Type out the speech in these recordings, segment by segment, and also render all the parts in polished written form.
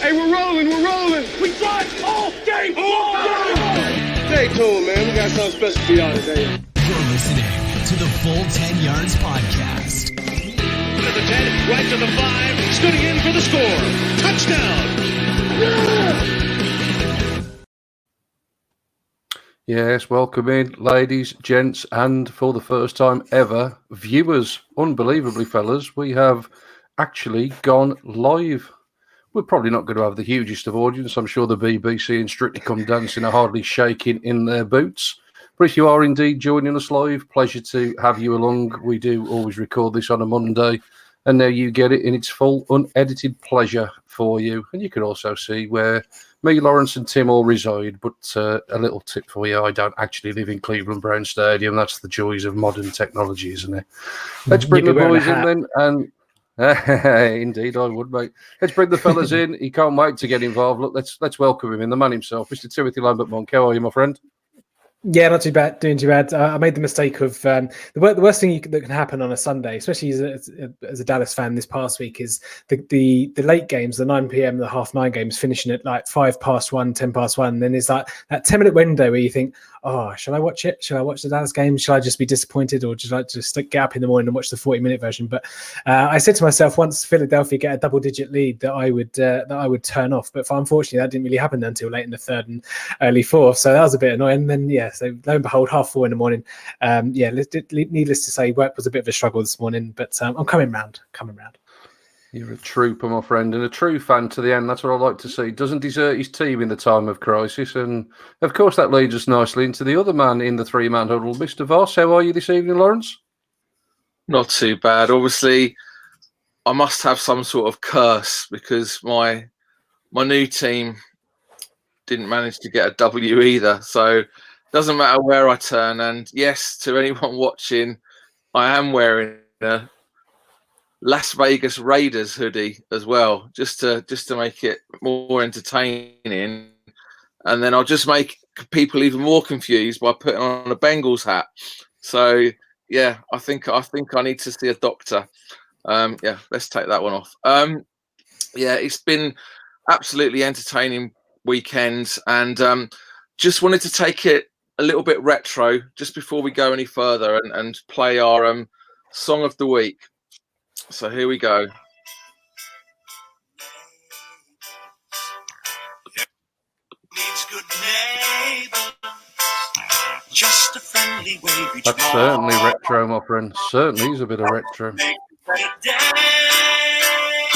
Hey, we're rolling. We drive all game long. Stay tuned, man. We got something special for y'all today. You're listening to the Full 10 Yards Podcast. To the 10, right to the 5, scooting in for the score. Touchdown. Yes, welcome in, ladies, gents, and for the first time ever, viewers. Unbelievably, fellas, we have actually gone live. We're probably not going to have the hugest of audience. I'm sure the BBC and Strictly Come Dancing are hardly shaking in their boots. But if you are indeed joining us live, pleasure to have you along. We do always record this on a Monday, and now you get it in its full, unedited pleasure for you. And you can also see where me, Lawrence, and Tim all reside. But a little tip for you, I don't actually live in Cleveland Brown Stadium. That's the joys of modern technology, isn't it? Let's bring the boys in then. And indeed, I would, mate. Let's bring the fellas in. He can't wait to get involved. Look, let's welcome him in. The man himself, Mr. Timothy Lambert-Monk. How are you, my friend? Yeah, not too bad. Doing too bad. I made the mistake of the worst thing that can happen on a Sunday, especially as a Dallas fan this past week, is the late games, the 9 p.m, the 9:30 games, finishing at like 1:05, 10:01. Then there's like that 10-minute window where you think, oh, shall I watch it? Shall I watch the Dallas game? Shall I just be disappointed, or just get up in the morning and watch the 40-minute version? But I said to myself, once Philadelphia get a double-digit lead, that I would turn off. But unfortunately, that didn't really happen until late in the third and early fourth. So that was a bit annoying. And then so lo and behold, 4:30 in the morning. Needless to say, work was a bit of a struggle this morning. But I'm coming round. You're a trooper, my friend, and a true fan to the end. That's what I like to see. Doesn't desert his team in the time of crisis. And, of course, that leads us nicely into the other man in the three-man huddle, Mr. Voss. How are you this evening, Lawrence? Not too bad. Obviously, I must have some sort of curse because my new team didn't manage to get a W either. So it doesn't matter where I turn. And, yes, to anyone watching, I am wearing a Las Vegas Raiders hoodie as well, just to make it more entertaining, and then I'll just make people even more confused by putting on a Bengals hat. So yeah, I think I need to see a doctor. Let's take that one off. It's been absolutely entertaining weekends, and just wanted to take it a little bit retro just before we go any further and play our song of the week. So here we go. Just a friendly way. That's certainly retro, my friend. Certainly is a bit of retro.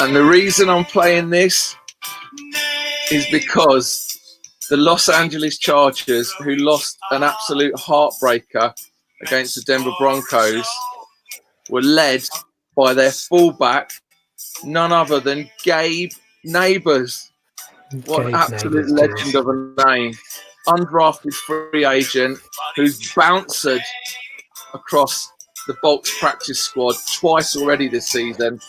And the reason I'm playing this is because the Los Angeles Chargers, who lost an absolute heartbreaker against the Denver Broncos, were led by their fullback, none other than Gabe Neighbors. What an absolute legend of a name. Undrafted free agent who's bounced across the Bolts practice squad twice already this season.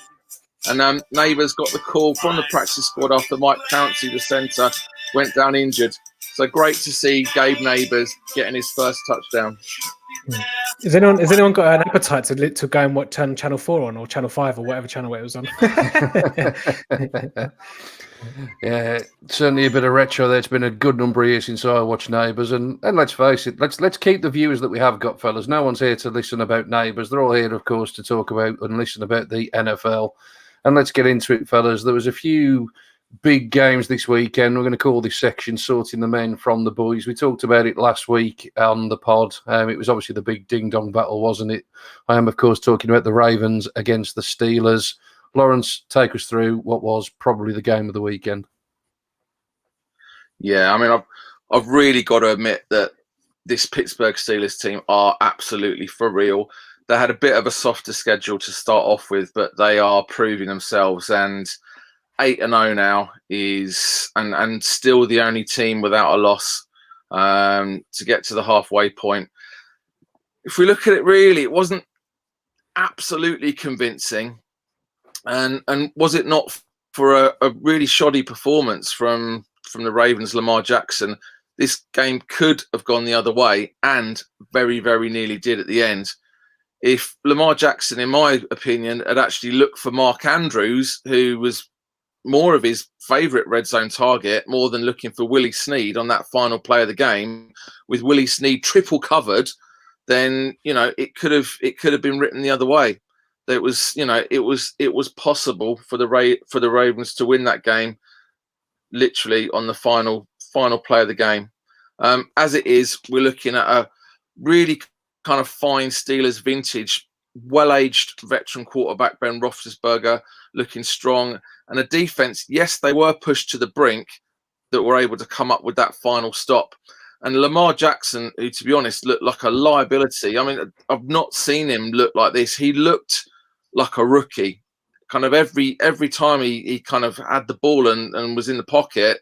And Neighbors got the call from the practice squad after Mike Pouncey, the centre, went down injured. So great to see Gabe Neighbors getting his first touchdown. Has anyone got an appetite to go and turn Channel 4 on, or Channel 5, or whatever channel it was on? Yeah, certainly a bit of retro there. It's been a good number of years since I watched Neighbours, and let's face it, let's keep the viewers that we have got, fellas. No one's here to listen about Neighbours. They're all here, of course, to talk about and listen about the NFL. And let's get into it, fellas. There was a few big games this weekend. We're going to call this section Sorting the Men from the Boys. We talked about it last week on the pod. It was obviously the big ding-dong battle, wasn't it? I am, of course, talking about the Ravens against the Steelers. Lawrence, take us through what was probably the game of the weekend. Yeah, I mean, I've really got to admit that this Pittsburgh Steelers team are absolutely for real. They had a bit of a softer schedule to start off with, but they are proving themselves. And 8-0 now is and still the only team without a loss to get to the halfway point. If we look at it, really, it wasn't absolutely convincing. And was it not for a really shoddy performance from the Ravens, Lamar Jackson, this game could have gone the other way, and very, very nearly did at the end. If Lamar Jackson, in my opinion, had actually looked for Mark Andrews, who was more of his favourite red zone target, more than looking for Willie Snead on that final play of the game, with Willie Snead triple covered, then it could have been written the other way. It was possible for the Ravens to win that game, literally on the final play of the game. As it is, we're looking at a really kind of fine Steelers vintage, well-aged veteran quarterback Ben Roethlisberger looking strong, and a defense. Yes, they were pushed to the brink, that were able to come up with that final stop. And Lamar Jackson, who, to be honest, looked like a liability. I mean, I've not seen him look like this. He looked like a rookie. Kind of every time he kind of had the ball and was in the pocket,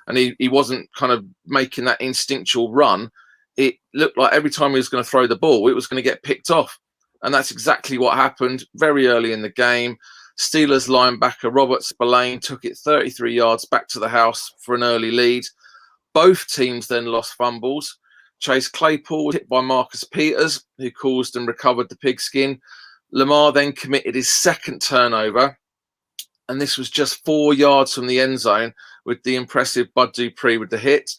and he wasn't kind of making that instinctual run, it looked like every time he was going to throw the ball, it was going to get picked off. And that's exactly what happened very early in the game. Steelers linebacker Robert Spillane took it 33 yards back to the house for an early lead. Both teams then lost fumbles. Chase Claypool was hit by Marcus Peters, who caused and recovered the pigskin. Lamar then committed his second turnover, and this was just 4 yards from the end zone, with the impressive Bud Dupree with the hit.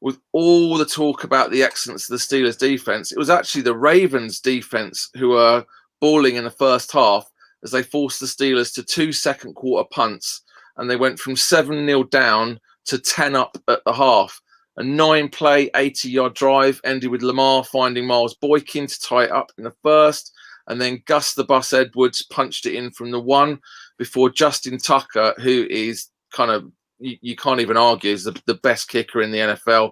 With all the talk about the excellence of the Steelers defense, it was actually the Ravens defense who were balling in the first half, as they forced the Steelers to 2 second quarter punts, and they went from 7-0 down to 10 up at the half. A 9-play, 80-yard drive ended with Lamar finding Miles Boykin to tie it up in the first, and then Gus the Bus Edwards punched it in from the 1 before Justin Tucker, who is kind of, you can't even argue, is the best kicker in the NFL,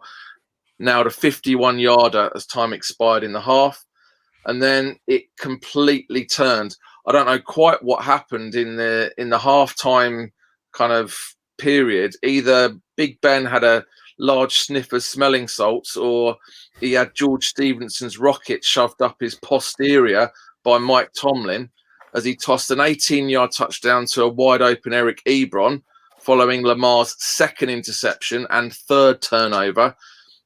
nailed a 51-yarder as time expired in the half. And then it completely turned. I don't know quite what happened in the halftime kind of period. Either Big Ben had a large sniff of smelling salts, or he had George Stevenson's rocket shoved up his posterior by Mike Tomlin, as he tossed an 18-yard touchdown to a wide-open Eric Ebron, following Lamar's second interception and third turnover.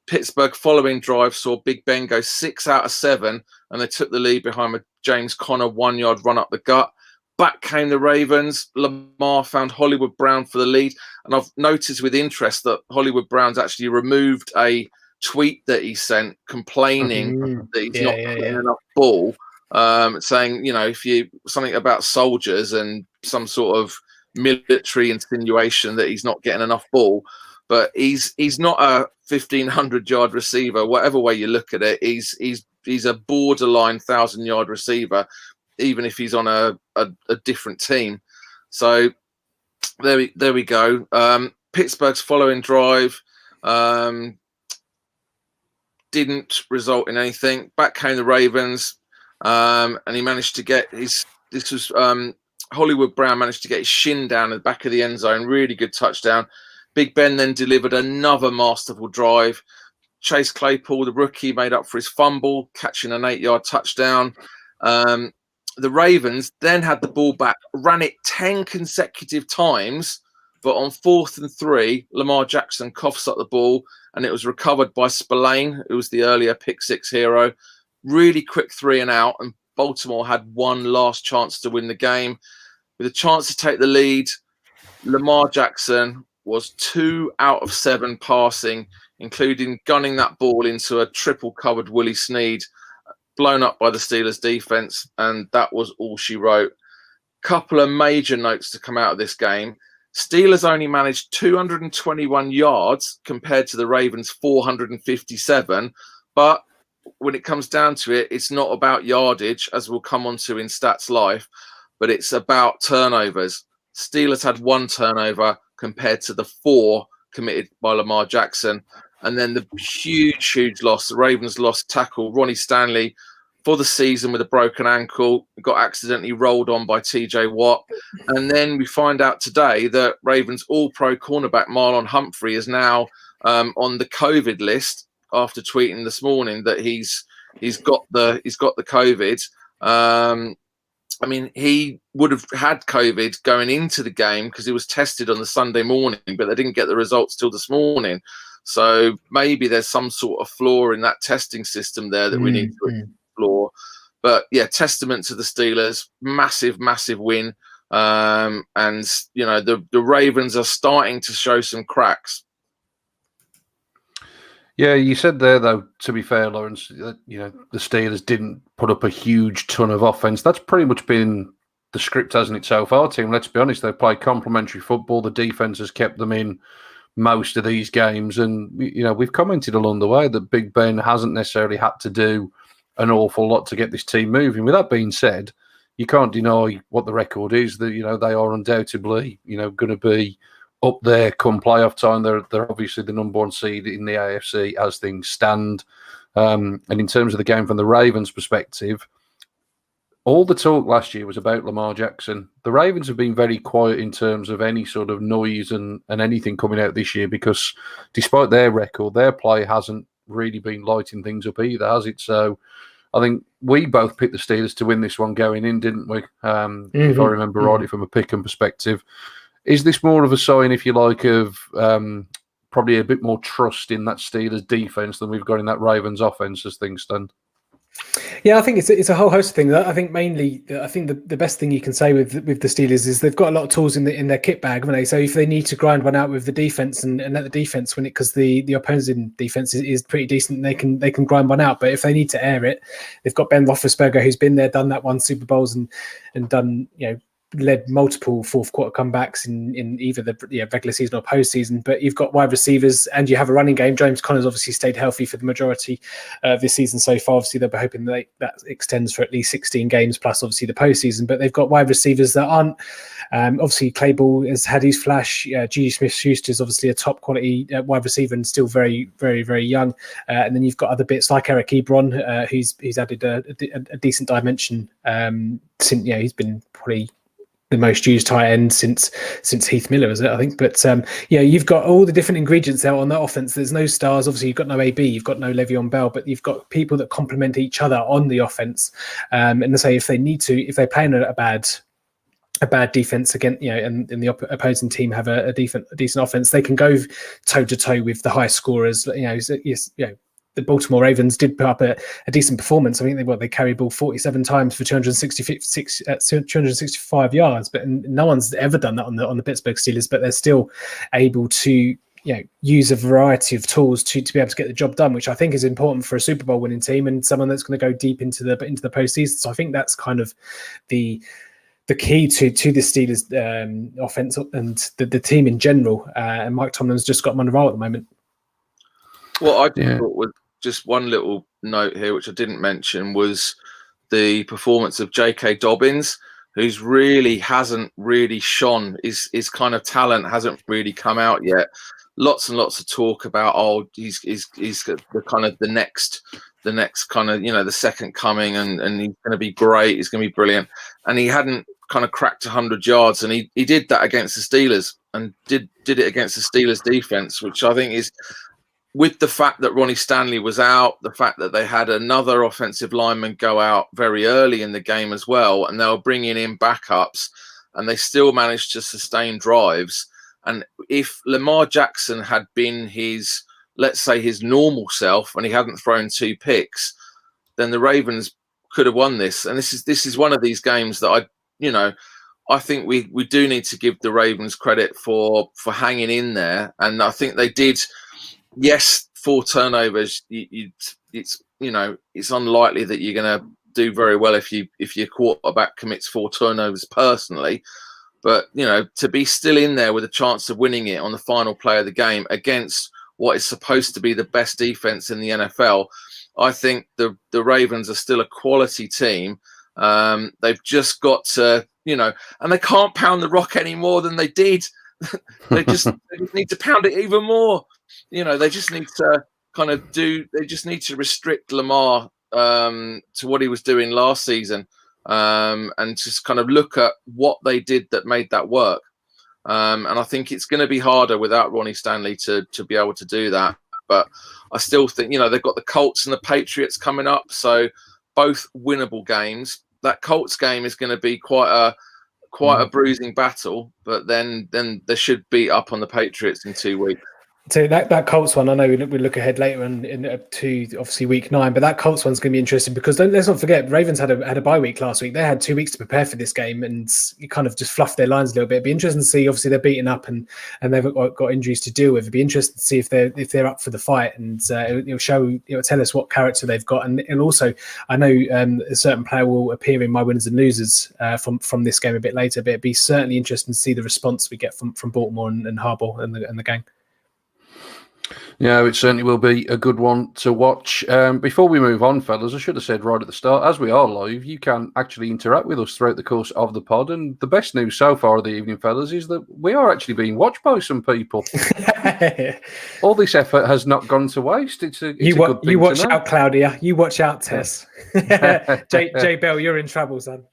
Pittsburgh following drive saw Big Ben go 6 out of 7, and they took the lead behind a James Conner 1-yard run up the gut. Back came the Ravens. Lamar found Hollywood Brown for the lead. And I've noticed with interest that Hollywood Brown's actually removed a tweet that he sent complaining that he's not getting enough ball, saying, if you something about soldiers and some sort of military insinuation that he's not getting enough ball. But he's not a 1,500-yard receiver. Whatever way you look at it, he's a borderline 1,000-yard receiver, even if he's on a different team. So there we go. Pittsburgh's following drive didn't result in anything. Back came the Ravens, and he managed to get Hollywood Brown managed to get his shin down at the back of the end zone. Really good touchdown. Big Ben then delivered another masterful drive. Chase Claypool, the rookie, made up for his fumble, catching an 8-yard touchdown. The Ravens then had the ball back, ran it 10 consecutive times, but on 4th and 3, Lamar Jackson coughs up the ball, and it was recovered by Spillane, who was the earlier pick-6 hero. Really quick 3 and out, and Baltimore had one last chance to win the game. With a chance to take the lead, Lamar Jackson was 2 out of 7 passing, including gunning that ball into a triple-covered Willie Snead, blown up by the Steelers defense, and that was all she wrote. Couple of major notes to come out of this game. Steelers only managed 221 yards compared to the Ravens' 457, but when it comes down to it, it's not about yardage, as we'll come on to in Stats Live, but it's about turnovers. Steelers had 1 turnover compared to the 4 committed by Lamar Jackson. And then the huge loss. The Ravens lost tackle Ronnie Stanley for the season with a broken ankle. Got accidentally rolled on by TJ Watt. And then we find out today that Ravens all-pro cornerback Marlon Humphrey is now on the COVID list after tweeting this morning that he's got the COVID. I mean, he would have had COVID going into the game because he was tested on the Sunday morning, but they didn't get the results till this morning. So maybe there's some sort of flaw in that testing system there that we need to explore. But yeah, testament to the Steelers. Massive win. and the Ravens are starting to show some cracks. Yeah, you said there, though, to be fair, Lawrence, that, the Steelers didn't put up a huge ton of offense. That's pretty much been the script, hasn't it, so far, team? Let's be honest, they've played complementary football. The defense has kept them in most of these games. And, we've commented along the way that Big Ben hasn't necessarily had to do an awful lot to get this team moving. With that being said, you can't deny what the record is. That they are undoubtedly, going to be up there come playoff time. They're obviously the number one seed in the AFC as things stand. And in terms of the game from the Ravens' perspective, all the talk last year was about Lamar Jackson. The Ravens have been very quiet in terms of any sort of noise and anything coming out this year because despite their record, their play hasn't really been lighting things up either, has it? So I think we both picked the Steelers to win this one going in, didn't we? If I remember rightly from a pick-em perspective. Is this more of a sign, if you like, of probably a bit more trust in that Steelers defense than we've got in that Ravens offense as things stand? Yeah, I think it's a whole host of things. I think mainly, the best thing you can say with the Steelers is they've got a lot of tools in their kit bag, haven't they? So if they need to grind one out with the defense and let the defense win it, because the opposing defense is pretty decent, they can grind one out. But if they need to air it, they've got Ben Roethlisberger, who's been there, done that, won Super Bowls and done led multiple fourth quarter comebacks in either the regular season or postseason. But you've got wide receivers and you have a running game. James Conner's obviously stayed healthy for the majority of this season so far. Obviously, they'll be hoping that extends for at least 16 games plus obviously the postseason. But they've got wide receivers that aren't. Obviously, Claypool has had his flash. Juju Smith-Schuster is obviously a top quality wide receiver and still very, very, very young. And then you've got other bits like Eric Ebron, who's added a decent dimension since he's been probably the most used tight end since Heath Miller, is it? I think. But you've got all the different ingredients there on that offense. There's no stars. Obviously, you've got no AB, you've got no Le'Veon Bell, but you've got people that complement each other on the offense. And they say if they play in a bad defense again, and the opposing team have a decent offense, they can go toe to toe with the high scorers. The Baltimore Ravens did put up a decent performance. I think they carried ball 47 times for 265 yards, but no one's ever done that on the Pittsburgh Steelers. But they're still able to use a variety of tools to be able to get the job done, which I think is important for a Super Bowl winning team and someone that's going to go deep into the postseason. So I think that's kind of the key to the Steelers offense and the team in general. And Mike Tomlin's just got them on the roll at the moment. What I thought was just one little note here, which I didn't mention, was the performance of J.K. Dobbins, who's hasn't really shone. His kind of talent hasn't really come out yet. Lots and lots of talk about he's the kind of the next kind of the second coming, and he's going to be great. He's going to be brilliant, and he hadn't kind of cracked 100 yards, and he did that against the Steelers, and did it against the Steelers defense, which I think is, with the fact that Ronnie Stanley was out, the fact that they had another offensive lineman go out very early in the game as well, and they were bringing in backups, and they still managed to sustain drives. And if Lamar Jackson had been let's say his normal self, and he hadn't thrown 2 picks, then the Ravens could have won this. And this is one of these games that I think we do need to give the Ravens credit for hanging in there, and I think they did. Yes, 4 turnovers. It's unlikely that you're going to do very well if your quarterback commits 4 turnovers personally. But to be still in there with a chance of winning it on the final play of the game against what is supposed to be the best defense in the NFL, I think the Ravens are still a quality team. They've just got to, and they can't pound the rock any more than they did. they just need to pound it even more. They just need to they just need to restrict Lamar to what he was doing last season, and just kind of look at what they did that made that work. And I think it's going to be harder without Ronnie Stanley to be able to do that. But I still think, they've got the Colts and the Patriots coming up, so both winnable games. That Colts game is going to be quite a bruising battle, but then they should be up on the Patriots in 2 weeks. So that Colts one, I know we look ahead later to obviously week 9, but that Colts one's going to be interesting because let's not forget Ravens had a bye week last week. They had 2 weeks to prepare for this game, and you kind of just fluffed their lines a little bit. It'd be interesting to see. Obviously, they're beaten up and they've got injuries to deal with. It'd be interesting to see if they're up for the fight, and it'll tell us what character they've got. And also, I know a certain player will appear in my winners and losers from this game a bit later. But it'd be certainly interesting to see the response we get from Baltimore and Harbaugh and the gang. Yeah, it certainly will be a good one to watch. Before we move on, fellas, I should have said right at the start, as we are live, you can actually interact with us throughout the course of the pod. And the best news so far of the evening, fellas, is that we are actually being watched by some people. All this effort has not gone to waste. It's a good thing you watch to know. out, Claudia. You watch out, Tess. J Bell, you're in trouble, son.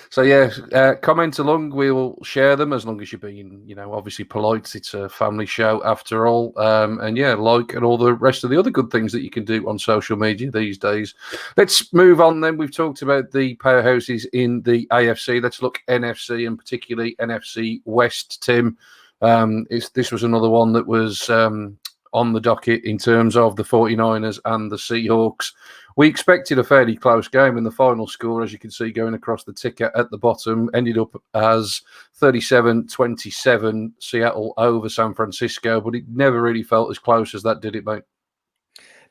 So yeah, comment along. We'll share them as long as you're being, obviously polite. It's a family show after all. And yeah, like and all the rest of the other good things that you can do on social media these days. Let's move on then. We've talked about the powerhouses in the AFC. Let's look NFC and particularly NFC West, Tim. This was another one that was on the docket in terms of the 49ers and the Seahawks. We expected a fairly close game, and the final score, as you can see going across the ticker at the bottom, ended up as 37-27 Seattle over San Francisco, but it never really felt as close as that, did it, mate?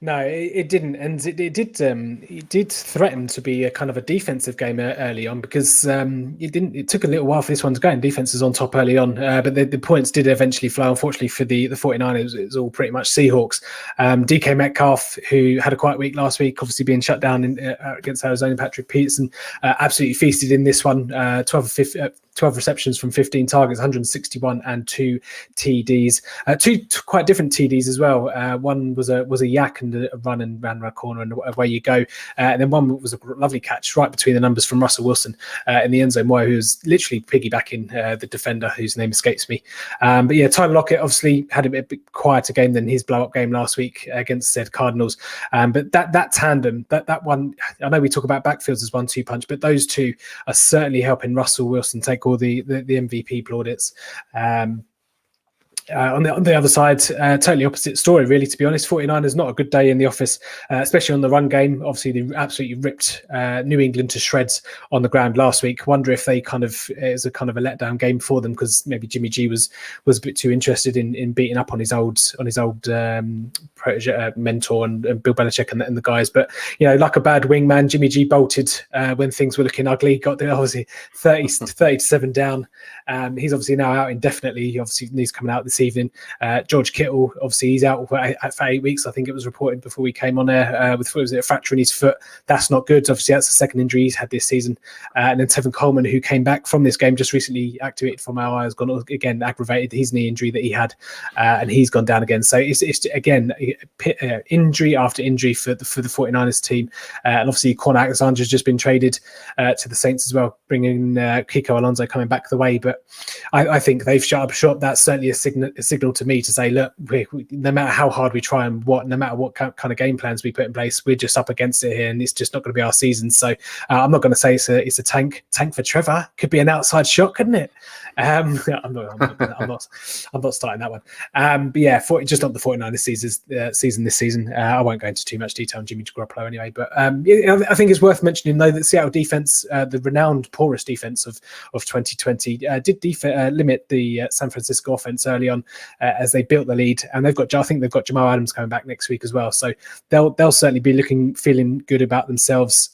No, it didn't, and it did threaten to be a kind of a defensive game early on because it took a little while for this one to go, and defense is on top early on, but the points did eventually flow. Unfortunately for the 49ers, it was all pretty much Seahawks. DK Metcalf, who had a quiet week last week, obviously being shut down against Arizona. Patrick Peterson absolutely feasted in this one, 12 receptions from 15 targets, 161 and 2 TDs. Two quite different TDs as well. One was a yak and a run and ran around a corner and away you go. And then one was a lovely catch right between the numbers from Russell Wilson in the end zone, who was literally piggybacking the defender whose name escapes me. But yeah, Tyler Lockett obviously had a bit quieter game than his blow-up game last week against said Cardinals. But that tandem, that one, I know we talk about backfields as 1-2 punch, but those two are certainly helping Russell Wilson take all the MVP plaudits. On the other side, totally opposite story, really, to be honest. 49ers, not a good day in the office, especially on the run game. Obviously, they absolutely ripped New England to shreds on the ground last week. Wonder if it was a kind of a letdown game for them because maybe Jimmy G was a bit too interested in beating up on his old protege, mentor and Bill Belichick and the guys. But, like a bad wingman, Jimmy G bolted when things were looking ugly, got obviously 30-7 down. He's obviously now out indefinitely. He obviously needs coming out this evening. George Kittle, obviously he's out for 8 weeks. I think it was reported before we came on air with a fracture in his foot. That's not good. Obviously that's the second injury he's had this season. And then Tevin Coleman, who came back from this game just recently activated from our has gone again, aggravated his knee injury that he had, and he's gone down again. So it's again injury after injury for the 49ers team. And obviously Corner Alexander's just been traded to the Saints as well, bringing Kiko Alonso coming back the way. But I think they've shut up shop. That's certainly a signal to me to say, look, no matter how hard we try and no matter what kind of game plans we put in place, we're just up against it here, and it's just not going to be our season. So I'm not going to say it's a tank for Trevor. Could be an outside shot, couldn't it? I'm not starting that one. But yeah, just not the 49ers season this season. I won't go into too much detail on Jimmy Garoppolo anyway. But I think it's worth mentioning though that Seattle defense, the renowned porous defense of 2020, did limit the San Francisco offense early on as they built the lead, and I think they've got Jamal Adams coming back next week as well, so they'll certainly be feeling good about themselves.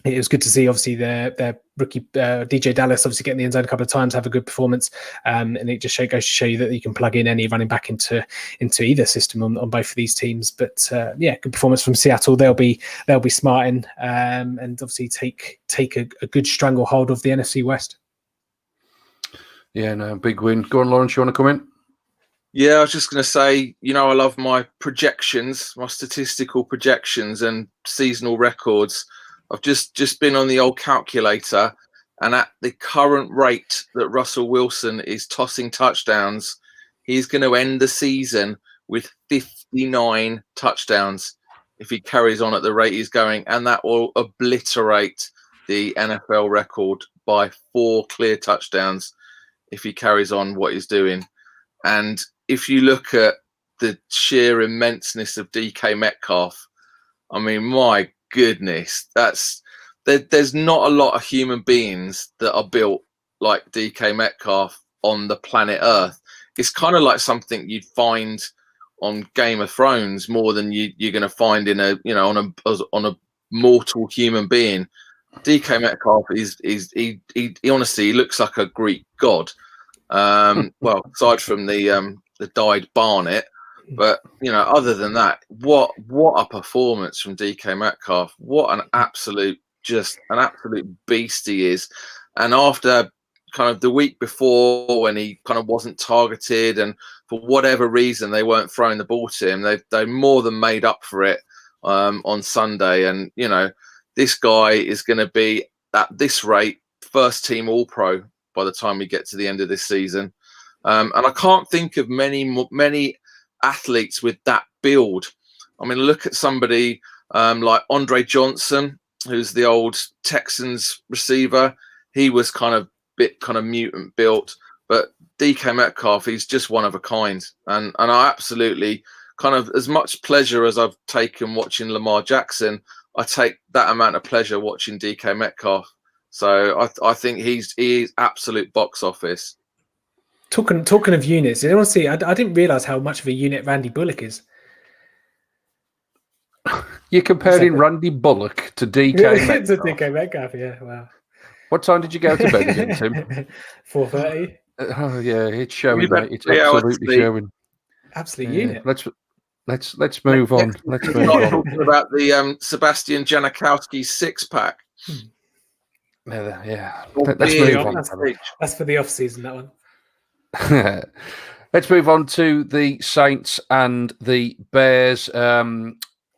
It was good to see, obviously, their rookie DJ Dallas obviously getting the end zone a couple of times, have a good performance, and it just goes to show you that you can plug in any running back into either system on both of these teams. But yeah, good performance from Seattle. They'll be smarting and obviously take a good stranglehold of the NFC West. Yeah, no, big win. Go on, Lawrence, you want to come in? Yeah, I was just going to say, I love my projections, my statistical projections and seasonal records. I've just been on the old calculator, and at the current rate that Russell Wilson is tossing touchdowns, he's going to end the season with 59 touchdowns if he carries on at the rate he's going, and that will obliterate the NFL record by 4 clear touchdowns if he carries on what he's doing. And if you look at the sheer immenseness of DK Metcalf, I mean, my goodness, there's not a lot of human beings that are built like DK Metcalf on the planet Earth. It's kind of like something you'd find on Game of Thrones more than you're going to find in on a mortal human being. DK Metcalf he honestly, he looks like a Greek god. Well, aside from the dyed Barnet, but other than that, what a performance from DK Metcalf! What an absolute beast he is. And after kind of the week before, when he kind of wasn't targeted, and for whatever reason they weren't throwing the ball to him, they more than made up for it on Sunday. And this guy is going to be at this rate first team All Pro by the time we get to the end of this season. And I can't think of many athletes with that build. I mean, look at somebody like Andre Johnson, who's the old Texans receiver. He was kind of mutant built, but DK Metcalf, he's just one of a kind. And I absolutely kind of, as much pleasure as I've taken watching Lamar Jackson, I take that amount of pleasure watching DK Metcalf. So I think he is absolute box office. Talking of units, did anyone see? I didn't realise how much of a unit Randy Bullock is. You're comparing Randy Bullock to DK Metcalf. To DK Metcalf, yeah. Wow. What time did you go to bed again, Tim? 4:30. Oh yeah, it's showing, mate. It's absolutely showing. Absolute unit. Let's move on. Let's move on. Talking about the Sebastian Janikowski six-pack. Yeah. Let's move on. That's for the off-season, that one. Let's move on to the Saints and the Bears.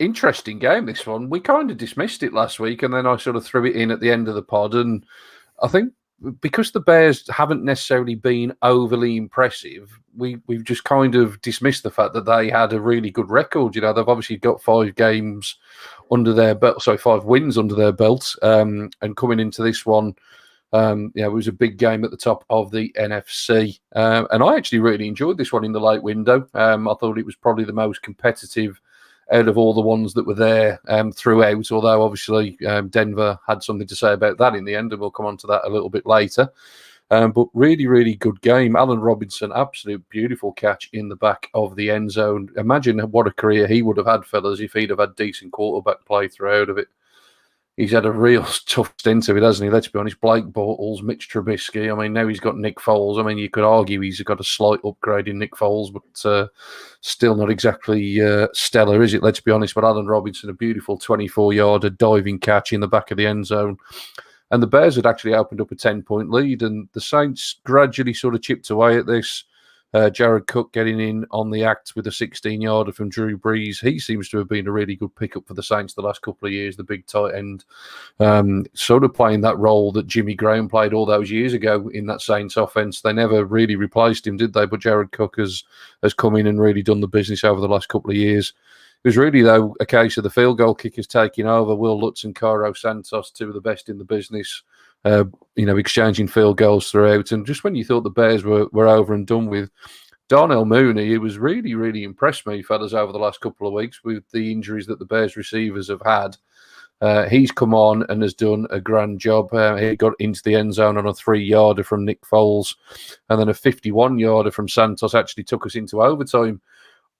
Interesting game, this one. We kind of dismissed it last week, and then I sort of threw it in at the end of the pod. And I think because the Bears haven't necessarily been overly impressive, we've just kind of dismissed the fact that they had a really good record. They've obviously got 5 games under their belt, 5 wins under their belt, and coming into this one, it was a big game at the top of the NFC. And I actually really enjoyed this one in the late window. I thought it was probably the most competitive out of all the ones that were there throughout, although obviously Denver had something to say about that in the end, and we'll come on to that a little bit later. But really, really good game. Allen Robinson, absolute beautiful catch in the back of the end zone. Imagine what a career he would have had, fellas, if he'd have had decent quarterback play throughout of it. He's had a real tough stint of it, hasn't he? Let's be honest. Blake Bortles, Mitch Trubisky. I mean, now he's got Nick Foles. I mean, you could argue he's got a slight upgrade in Nick Foles, but still not exactly stellar, is it? Let's be honest. But Allen Robinson, a beautiful 24-yarder diving catch in the back of the end zone. And the Bears had actually opened up a 10-point lead, and the Saints gradually sort of chipped away at this. Jared Cook getting in on the act with a 16-yarder from Drew Brees. He seems to have been a really good pickup for the Saints the last couple of years, the big tight end. Sort of playing that role that Jimmy Graham played all those years ago in that Saints offense. They never really replaced him, did they? But Jared Cook has come in and really done the business over the last couple of years. It was really, though, a case of the field goal kickers taking over. Will Lutz and Cairo Santos, 2 of the best in the business, exchanging field goals throughout. And just when you thought the Bears were over and done with, Darnell Mooney, it was really, really impressed me, fellas, over the last couple of weeks with the injuries that the Bears receivers have had. He's come on and has done a grand job. He got into the end zone on a 3-yarder from Nick Foles, and then a 51-yarder from Santos actually took us into overtime.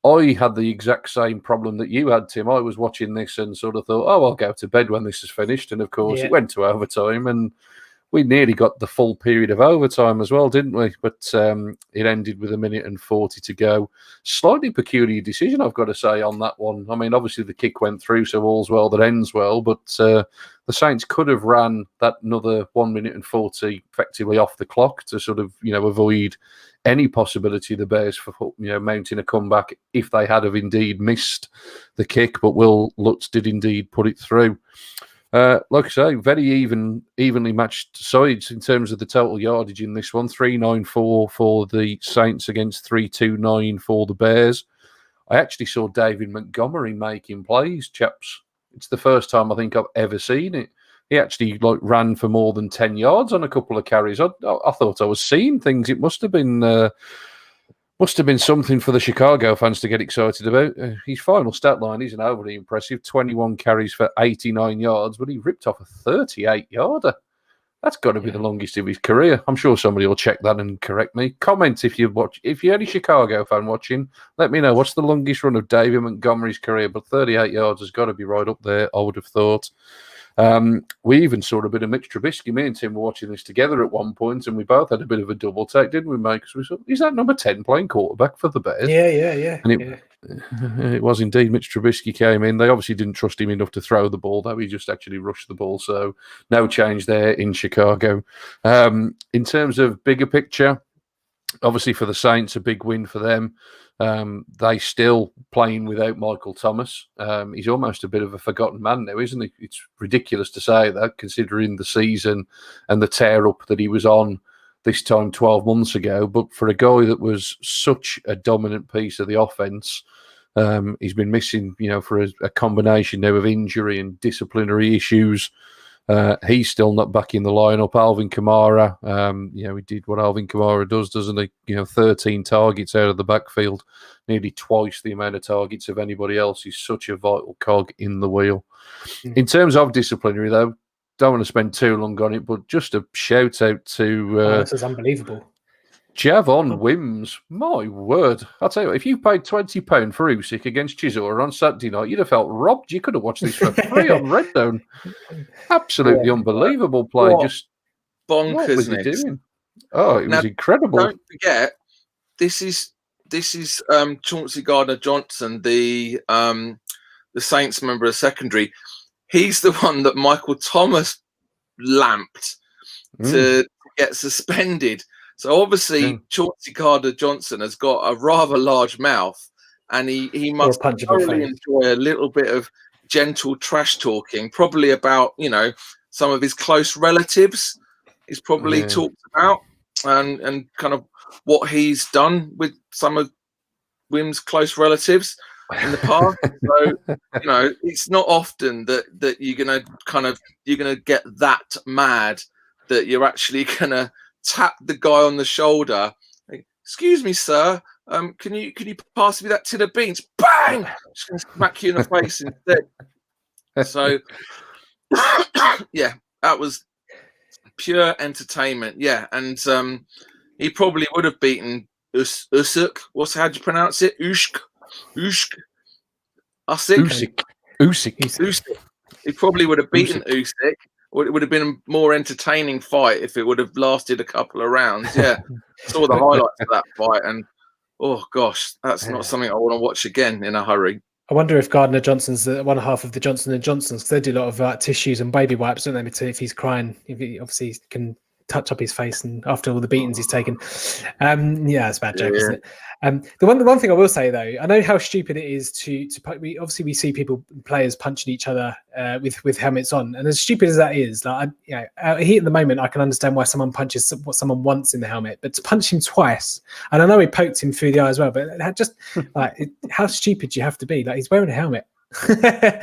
I had the exact same problem that you had, Tim. I was watching this and sort of thought, I'll go to bed when this is finished. And, of course, It went to overtime, and we nearly got the full period of overtime as well, didn't we? But it ended with 1:40 to go. Slightly peculiar decision, I've got to say, on that one. I mean, obviously the kick went through, so all's well that ends well. But the Saints could have ran that another 1:40 effectively off the clock to sort of, avoid any possibility of the Bears for mounting a comeback if they had have indeed missed the kick. But Will Lutz did indeed put it through. Like I say, very evenly matched sides in terms of the total yardage in this one. 394 for the Saints against 329 for the Bears. I actually saw David Montgomery making plays, chaps. It's the first time I think I've ever seen it. He actually ran for more than 10 yards on a couple of carries. I thought I was seeing things. It must have been Must have been something for the Chicago fans to get excited about. His final stat line isn't overly impressive, 21 carries for 89 yards, but he ripped off a 38-yarder. That's got to be the longest of his career. I'm sure somebody will check that and correct me. Comment if you're any Chicago fan watching, let me know what's the longest run of David Montgomery's career, but 38 yards has got to be right up there, I would have thought. We even saw a bit of Mitch Trubisky. Me and Tim were watching this together at one point, and we both had a bit of a double take, didn't we, mate? Because we thought, is that number 10 playing quarterback for the Bears? Yeah. And it was indeed. Mitch Trubisky came in. They obviously didn't trust him enough to throw the ball, though. He just actually rushed the ball. So no change there in Chicago. In terms of bigger picture, obviously for the Saints, a big win for them. They still playing without Michael Thomas. He's almost a bit of a forgotten man now, isn't he? It's ridiculous to say that, considering the season and the tear-up that he was on this time 12 months ago. But for a guy that was such a dominant piece of the offense, he's been missing, for a combination now of injury and disciplinary issues. He's still not back in the lineup. Alvin Kamara, he did what Alvin Kamara does, doesn't he? 13 targets out of the backfield, nearly twice the amount of targets of anybody else. He's such a vital cog in the wheel. In terms of disciplinary, though, don't want to spend too long on it, but just a shout out to this is unbelievable. Javon Wims. My word. I'll tell you what, if you paid £20 for Usyk against Chisora on Saturday night, you'd have felt robbed. You could have watched this for free on Red Zone. Absolutely unbelievable play. What Just bonkersness. What was he doing? Oh, it was incredible. Don't forget, this is Chauncey Gardner-Johnson, the Saints member of secondary. He's the one that Michael Thomas lamped to get suspended. So obviously, Chauncey Gardner-Johnson has got a rather large mouth, and he must thoroughly enjoy a little bit of gentle trash talking, probably about some of his close relatives. He's probably talked about and kind of what he's done with some of Wim's close relatives in the past. So it's not often that you're gonna get that mad that you're actually gonna tap the guy on the shoulder. Excuse me, sir. Can you pass me that tin of beans? Bang! Just gonna smack you in the face instead. So yeah, that was pure entertainment. Yeah, and he probably would have beaten Usyk. How do you pronounce it? Usyk. He probably would have beaten Usyk. It would have been a more entertaining fight if it would have lasted a couple of rounds. Yeah, saw the highlights of that fight, and oh gosh, that's not something I want to watch again in a hurry. I wonder if Gardner-Johnson's one half of the Johnson & Johnsons, because they do a lot of tissues and baby wipes, don't they? To if he's crying, if he obviously can touch up his face, and after all the beatings he's taken. Yeah, it's a bad joke, isn't it? The one thing I will say, though, I know how stupid it is to we see players punching each other with helmets on, and as stupid as that is, like out here at the moment, I can understand why someone punches what someone wants in the helmet, but to punch him twice, and I know he poked him through the eye as well, but just how stupid do you have to be? Like, he's wearing a helmet. I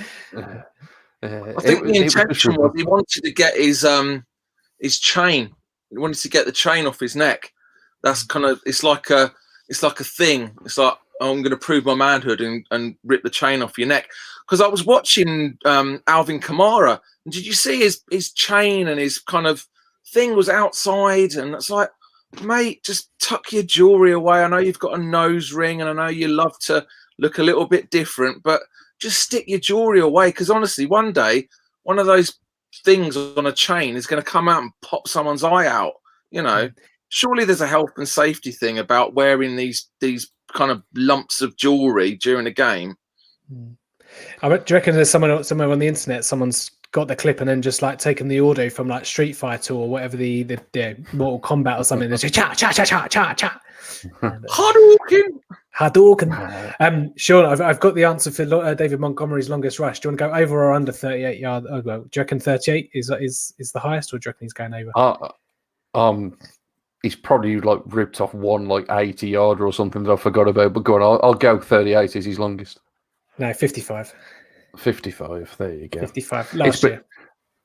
think the intention was he wanted to get his chain. He wanted to get the chain off his neck. That's kind of it's like a thing. It's like, oh, I'm going to prove my manhood and rip the chain off your neck. Because I was watching Alvin Kamara, and did you see his chain and his kind of thing was outside? And it's like, mate, just tuck your jewelry away. I know you've got a nose ring, and I know you love to look a little bit different, but just stick your jewelry away. Because honestly, one day, one of those things on a chain is going to come out and pop someone's eye out. Surely there's a health and safety thing about wearing these kind of lumps of jewelry during a game. Do you reckon there's somewhere on the internet, someone's got the clip and then just like taken the audio from like Street Fighter or whatever the Mortal Kombat or something, and say cha cha cha cha cha cha Hadouken. Shaun, I've got the answer for David Montgomery's longest rush. Do you want to go over or under 38 yards? Oh, well, do you reckon 38 is the highest, or do you reckon he's going over? He's probably like ripped off one like 80-yarder or something that I forgot about. But go on, I'll go 38 is his longest. No, 55. 55. There you go. 55 last year.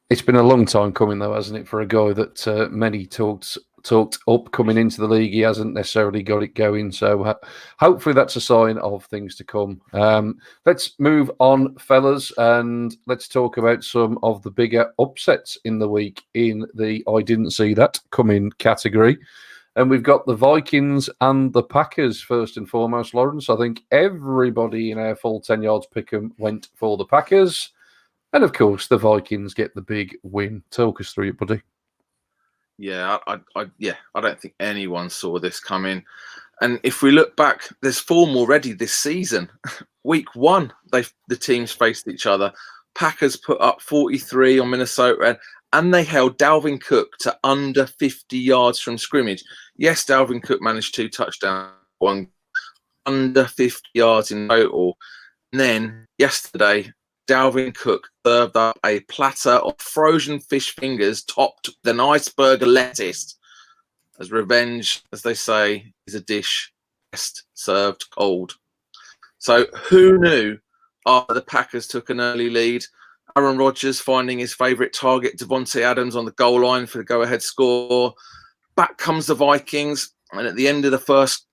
It's been a long time coming though, hasn't it, for a guy that many talked talked up coming into the league. He hasn't necessarily got it going. So hopefully that's a sign of things to come. Let's move on, fellas, and let's talk about some of the bigger upsets in the week in the I didn't see that coming category. And we've got the Vikings and the Packers first and foremost, Lawrence. I think everybody in our full 10 yards pick'em went for the Packers. And of course, the Vikings get the big win. Talk us through it, buddy. Yeah, I don't think anyone saw this coming. And if we look back, there's form already this season. Week 1, the teams faced each other. Packers put up 43 on Minnesota, and they held Dalvin Cook to under 50 yards from scrimmage. Yes, Dalvin Cook managed 2 touchdowns, one under 50 yards in total. And then yesterday, Dalvin Cook served up a platter of frozen fish fingers topped with an iceberg of lettuce. As revenge, as they say, is a dish best served cold. So who knew after the Packers took an early lead, Aaron Rodgers finding his favourite target, Devontae Adams, on the goal line for the go-ahead score. Back comes the Vikings, and at the end of the first,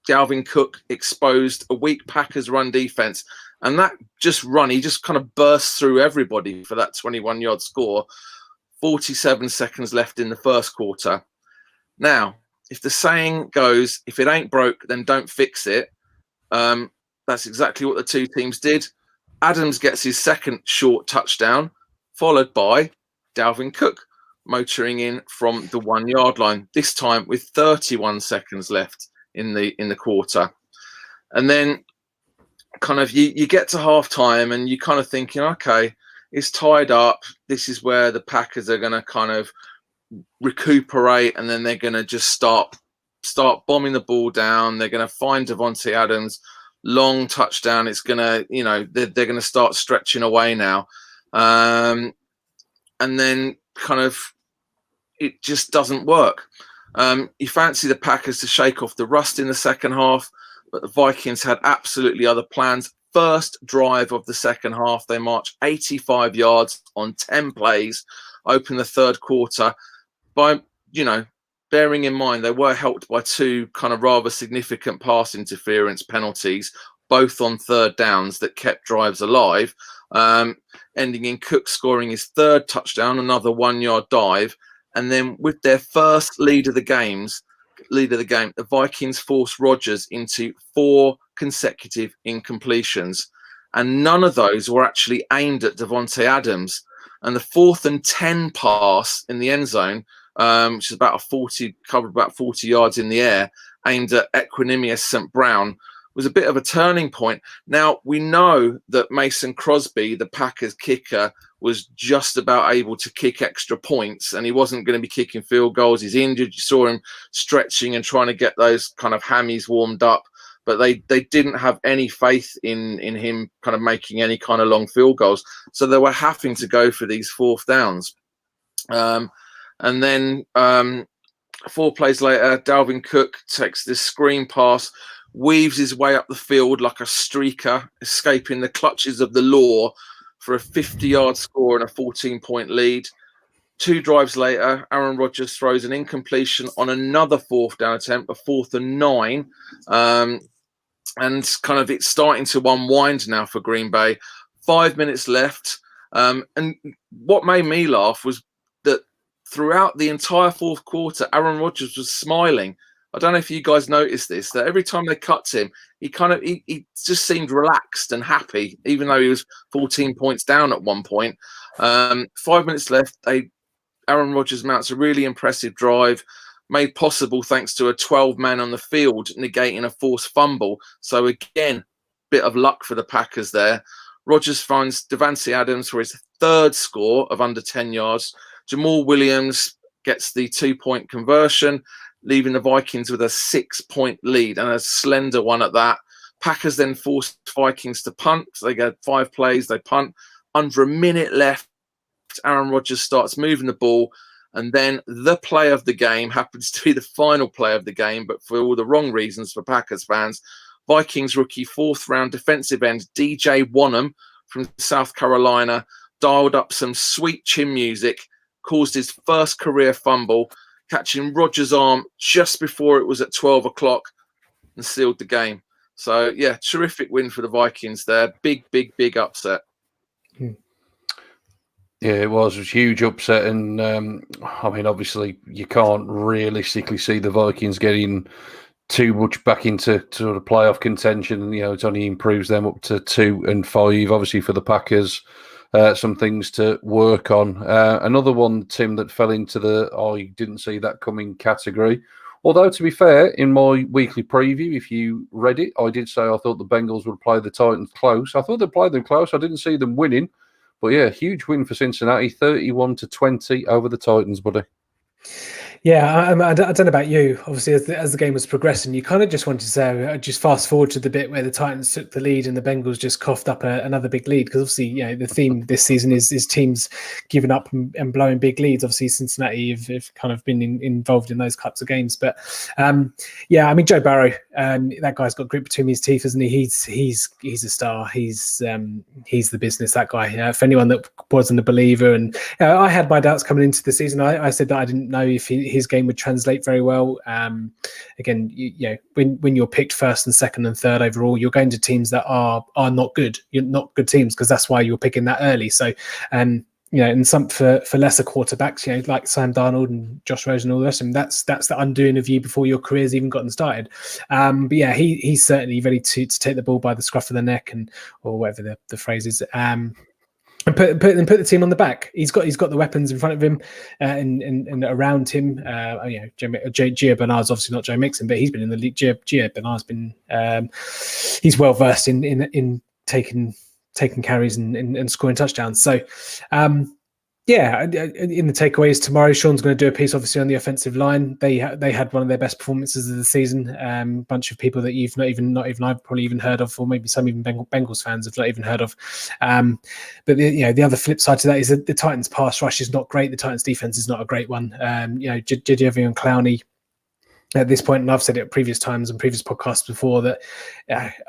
Dalvin Cook exposed a weak Packers run defense. And that he just kind of burst through everybody for that 21-yard score. 47 seconds left in the first quarter. Now, if the saying goes, if it ain't broke, then don't fix it, that's exactly what the two teams did. Adams gets his second short touchdown, followed by Dalvin Cook motoring in from the 1 yard line, this time with 31 seconds left in the quarter. And then kind of you get to half time and you kind of thinking, okay, it's tied up. This is where the Packers are going to kind of recuperate, and then they're going to just start bombing the ball down. They're going to find Devontae Adams, long touchdown. It's going to, they're going to start stretching away now. And then kind of it just doesn't work. You fancy the Packers to shake off the rust in the second half, but the Vikings had absolutely other plans. First drive of the second half, they marched 85 yards on 10 plays, open the third quarter. By, bearing in mind, they were helped by 2 kind of rather significant pass interference penalties, both on third downs that kept drives alive, ending in Cook scoring his third touchdown, another 1 yard dive. And then with their first lead of the game, the Vikings forced Rodgers into 4 consecutive incompletions. And none of those were actually aimed at Devontae Adams. And the 4th and 10 pass in the end zone, which is covered about 40 yards in the air, aimed at Equanimous St. Brown, was a bit of a turning point. Now, we know that Mason Crosby, the Packers kicker, was just about able to kick extra points, and he wasn't going to be kicking field goals. He's injured. You saw him stretching and trying to get those kind of hammies warmed up, but they didn't have any faith in him kind of making any kind of long field goals. So they were having to go for these 4th downs. And then 4 plays later, Dalvin Cook takes this screen pass, weaves his way up the field like a streaker, escaping the clutches of the law for a 50-yard score and a 14-point lead. 2 drives later, Aaron Rodgers throws an incompletion on another 4th down attempt, a 4th and 9. And kind of it's starting to unwind now for Green Bay. 5 minutes left. And what made me laugh was that throughout the entire 4th quarter, Aaron Rodgers was smiling. I don't know if you guys noticed this, that every time they cut him, he just seemed relaxed and happy, even though he was 14 points down at one point. 5 minutes left. Aaron Rodgers mounts a really impressive drive, made possible thanks to a 12-man on the field negating a forced fumble. So again, bit of luck for the Packers there. Rodgers finds Devontae Adams for his 3rd score of under 10 yards. Jamal Williams gets the 2-point conversion, leaving the Vikings with a 6-point lead, and a slender one at that. Packers then forced Vikings to punt. So they get 5 plays, they punt. Under a minute left, Aaron Rodgers starts moving the ball, and then the play of the game happens to be the final play of the game, but for all the wrong reasons for Packers fans. Vikings rookie 4th round defensive end DJ Wonnum from South Carolina dialed up some sweet chin music, caused his first career fumble, catching Rodgers' arm just before it was at 12 o'clock and sealed the game. So, yeah, terrific win for the Vikings there. Big, big, big upset. Yeah, it was a huge upset. And, I mean, obviously, you can't realistically see the Vikings getting too much back into sort of playoff contention. You know, it only improves them up to 2-5. Obviously, for the Packers, some things to work on. Another one, Tim, that fell into the I didn't see that coming category. Although, to be fair, in my weekly preview, if you read it, I did say I thought the Bengals would play the Titans close. I thought they played them close. I didn't see them winning. But yeah, huge win for Cincinnati, 31-20 over the Titans, buddy. Yeah, I don't know about you. Obviously, as the game was progressing, you kind of just wanted to say, just fast forward to the bit where the Titans took the lead and the Bengals just coughed up another big lead. Because obviously, you know, the theme this season is teams giving up and blowing big leads. Obviously, Cincinnati have kind of been involved in those types of games. But yeah, I mean, Joe Burrow, that guy's got grit between his teeth, isn't he? He's a star. He's the business. That guy. For anyone that wasn't a believer, and I had my doubts coming into the season. I said that I didn't know if his game would translate very well. Again, you know, when you're picked first and second and third overall, you're going to teams that are not good. You're not good teams because that's why you're picking that early. So, you know, and some for lesser quarterbacks, you know, like Sam Darnold and Josh Rosen and all the rest of them, that's the undoing of you before your career's even gotten started. But yeah, he's certainly ready to take the ball by the scruff of the neck or whatever the phrase is. And put the team on the back. He's got the weapons in front of him and around him. You know, Gio Bernard's obviously not Joe Mixon, but he's been in the league. Gio Bernard's been he's well versed in taking carries and scoring touchdowns. So yeah, in the takeaways tomorrow, Shaun's going to do a piece obviously on the offensive line. They had one of their best performances of the season. Bunch of people that you've not even I've probably even heard of, or maybe some even Bengals fans have not even heard of. But the other flip side to that is that the Titans pass rush is not great. The Titans defense is not a great one. You know, Jadeveon Clowney at this point, and I've said it at previous times and previous podcasts before, that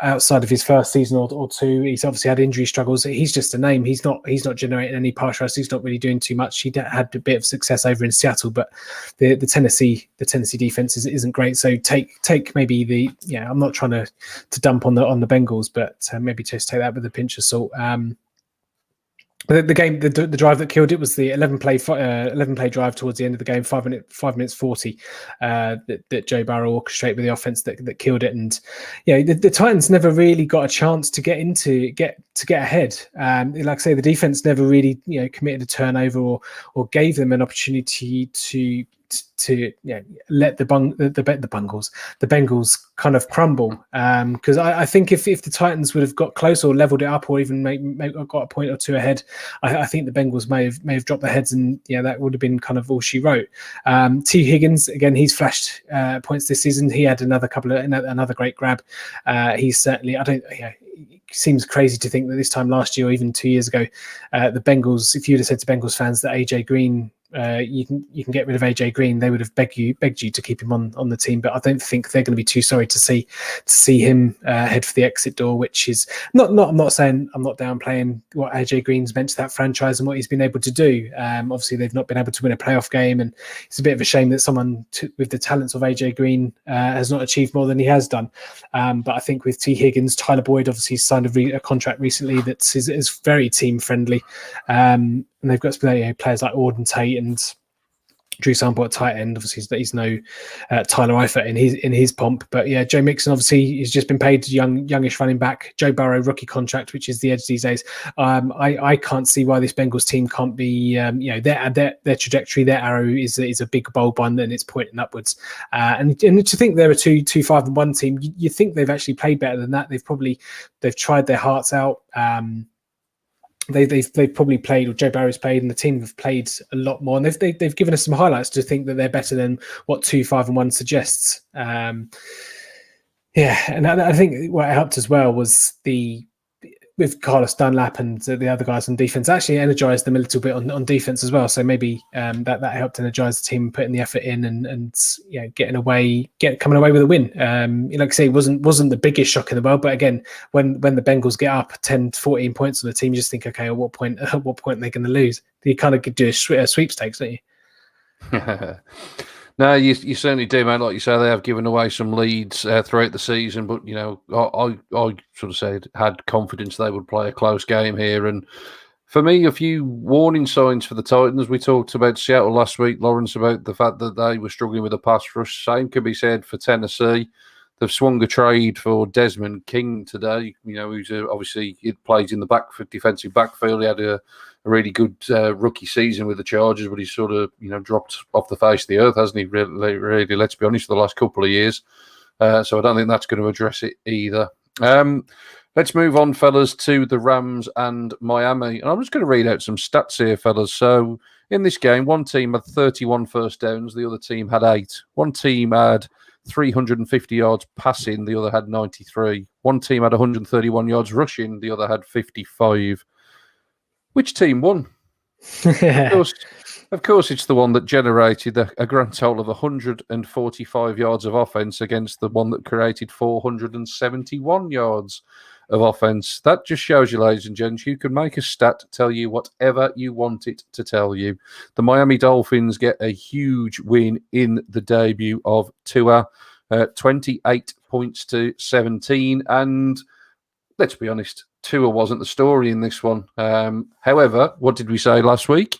outside of his first season or two, he's obviously had injury struggles. He's just a name. He's not generating any pass rush. He's not really doing too much. He had a bit of success over in Seattle, but the Tennessee defense isn't great. So take maybe I'm not trying to dump on the Bengals, but maybe just take that with a pinch of salt. The game, the drive that killed it was the 11 play drive towards the end of the game, 5 minutes 40 that Joe Burrow orchestrated with the offense that killed it. And the Titans never really got a chance to get ahead. Like I say, the defense never really committed a turnover or gave them an opportunity to let the Bengals kind of crumble. Because I think if the Titans would have got close or leveled it up or even got a point or two ahead, I think the Bengals may have dropped their heads, and that would have been kind of all she wrote. T. Higgins, again, he's flashed points this season. He had another great grab. He's certainly, it seems crazy to think that this time last year or even 2 years ago, the Bengals, if you'd have said to Bengals fans that AJ Green, you can get rid of AJ Green, they would have begged you to keep him on the team. But I don't think they're going to be too sorry to see him head for the exit door, which is I'm not saying, I'm not downplaying what AJ Green's meant to that franchise and what he's been able to do. Obviously they've not been able to win a playoff game, and it's a bit of a shame that someone with the talents of AJ Green has not achieved more than he has done. But I think with T. Higgins, Tyler Boyd obviously signed a contract recently that is very team friendly. And they've got players like Auden Tate and Drew Sample at tight end. Obviously, he's no Tyler Eifert in his pomp. But yeah, Joe Mixon obviously he's just been paid youngish running back. Joe Burrow rookie contract, which is the edge these days. I can't see why this Bengals team can't be. Their trajectory, their arrow is a big bold one, and it's pointing upwards. And to think they're a 2-5-1 team, you think they've actually played better than that. They've tried their hearts out. They've probably played, or Joe Barry's played, and the team have played a lot more, and they've given us some highlights to think that they're better than what 2-5-1 suggests. And I think what helped as well was with Carlos Dunlap and the other guys on defense, actually energized them a little bit on defense as well. So maybe that helped energize the team, putting the effort in and coming away with a win. Like I say, it wasn't the biggest shock in the world, but again, when the Bengals get up 10 to 14 points on the team, you just think, okay, at what point are they going to lose? You kind of could do a sweepstakes, don't you? No, you certainly do, man. Like you say, they have given away some leads throughout the season, but I sort of said had confidence they would play a close game here. And for me, a few warning signs for the Titans. We talked about Seattle last week, Lawrence, about the fact that they were struggling with a pass rush. Same can be said for Tennessee. They've swung a trade for Desmond King today. Who's obviously it plays in the defensive backfield. He had a really good rookie season with the Chargers, but he's sort of dropped off the face of the earth, hasn't he? Really, let's be honest, for the last couple of years. So I don't think that's going to address it either. Let's move on, fellas, to the Rams and Miami. And I'm just going to read out some stats here, fellas. So in this game, one team had 31 first downs, the other team had 8. One team had 350 yards passing, the other had 93. One team had 131 yards rushing, the other had 55. Which team won? Of course, it's the one that generated a grand total of 145 yards of offense against the one that created 471 yards of offense. That just shows you, ladies and gents, you can make a stat tell you whatever you want it to tell you. The Miami Dolphins get a huge win in the debut of Tua, 28 points to 17. And let's be honest, Tua wasn't the story in this one. However, what did we say last week?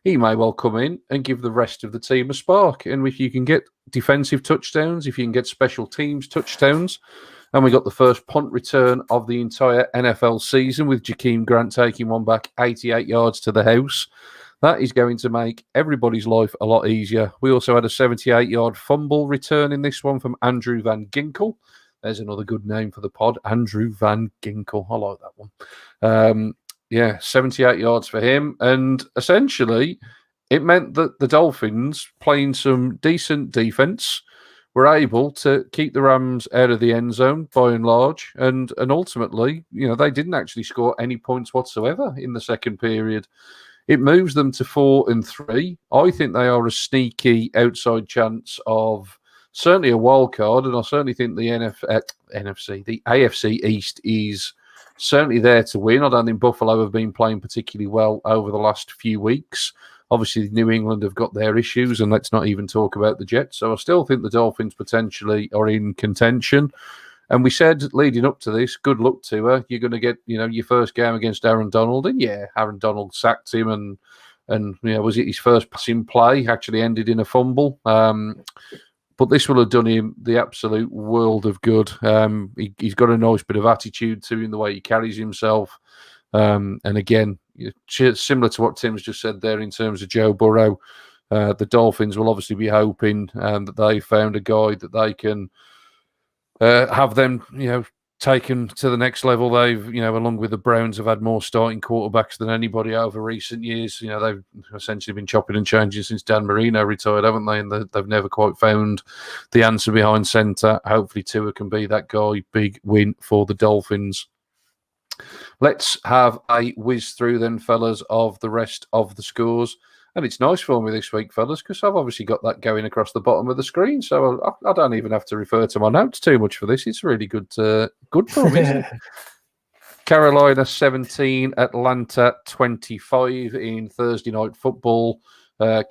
He may well come in and give the rest of the team a spark. And if you can get defensive touchdowns, if you can get special teams touchdowns, and we got the first punt return of the entire NFL season with Jakeem Grant taking one back 88 yards to the house, that is going to make everybody's life a lot easier. We also had a 78-yard fumble return in this one from Andrew Van Ginkel. There's another good name for the pod, Andrew Van Ginkel. I like that one. 78 yards for him. And essentially, it meant that the Dolphins, playing some decent defense, were able to keep the Rams out of the end zone by and large. And ultimately, they didn't actually score any points whatsoever in the second period. It moves them to 4-3. I think they are a sneaky outside chance of certainly a wild card, and I certainly think the the AFC East is certainly there to win. I don't think Buffalo have been playing particularly well over the last few weeks. Obviously, New England have got their issues, and let's not even talk about the Jets. So I still think the Dolphins potentially are in contention. And we said leading up to this, good luck to her. You're going to get, your first game against Aaron Donald. And yeah, Aaron Donald sacked him, and was it his first passing play? Actually ended in a fumble. But this will have done him the absolute world of good. He's got a nice bit of attitude to him, the way he carries himself. And again, similar to what Tim's just said there in terms of Joe Burrow, the Dolphins will obviously be hoping that they found a guy that they can have them, taken to the next level. They've, along with the Browns, have had more starting quarterbacks than anybody over recent years. They've essentially been chopping and changing since Dan Marino retired, haven't they? And they've never quite found the answer behind centre. Hopefully Tua can be that guy. Big win for the Dolphins. Let's have a whiz through then, fellas, of the rest of the scores. And it's nice for me this week, fellas, because I've obviously got that going across the bottom of the screen, so I don't even have to refer to my notes too much for this. It's really good for me, isn't it? Carolina 17, Atlanta 25 in Thursday night football.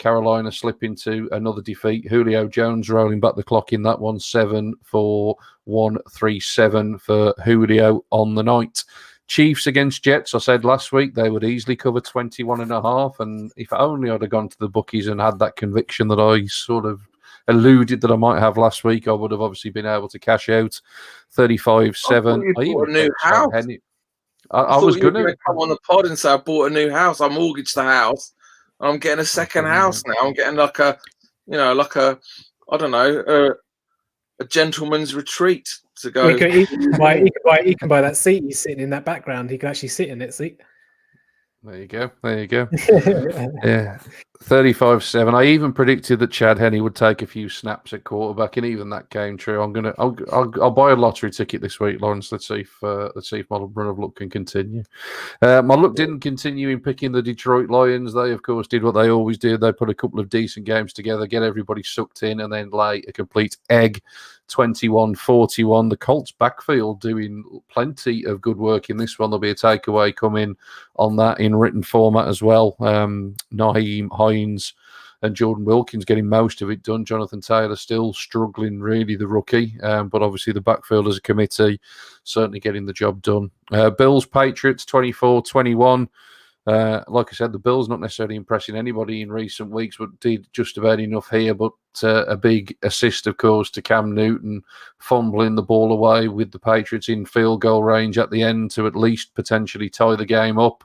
Carolina slipping to another defeat. Julio Jones rolling back the clock in that one, 7 for 137 for Julio on the night. Chiefs against Jets, I said last week they would easily cover 21.5, and if only I'd have gone to the bookies and had that conviction that I sort of alluded that I might have last week, I would have obviously been able to cash out 35-7. I bought a new house. I was going to come on the pod and say I bought a new house. I mortgaged the house, and I'm getting a second house now. I'm getting like a gentleman's retreat. To go. He can buy that seat he's sitting in that background. He can actually sit in it. Seat. There you go. Yeah, 35-7. I even predicted that Chad Henne would take a few snaps at quarterback, and even that came true. I'll buy a lottery ticket this week, Lawrence. Let's see if my run of luck can continue. My luck didn't continue in picking the Detroit Lions. They, of course, did what they always do. They put a couple of decent games together, get everybody sucked in, and then lay a complete egg. 21-41. The Colts backfield doing plenty of good work in this one. There'll be a takeaway coming on that in written format as well. Naheem Hines and Jordan Wilkins getting most of it done. Jonathan Taylor still struggling, really, the rookie, but obviously the backfield as a committee certainly getting the job done. Bills, Patriots, 24-21. Like I said, the Bills not necessarily impressing anybody in recent weeks, but did just about enough here. But a big assist, of course, to Cam Newton, fumbling the ball away with the Patriots in field goal range at the end to at least potentially tie the game up.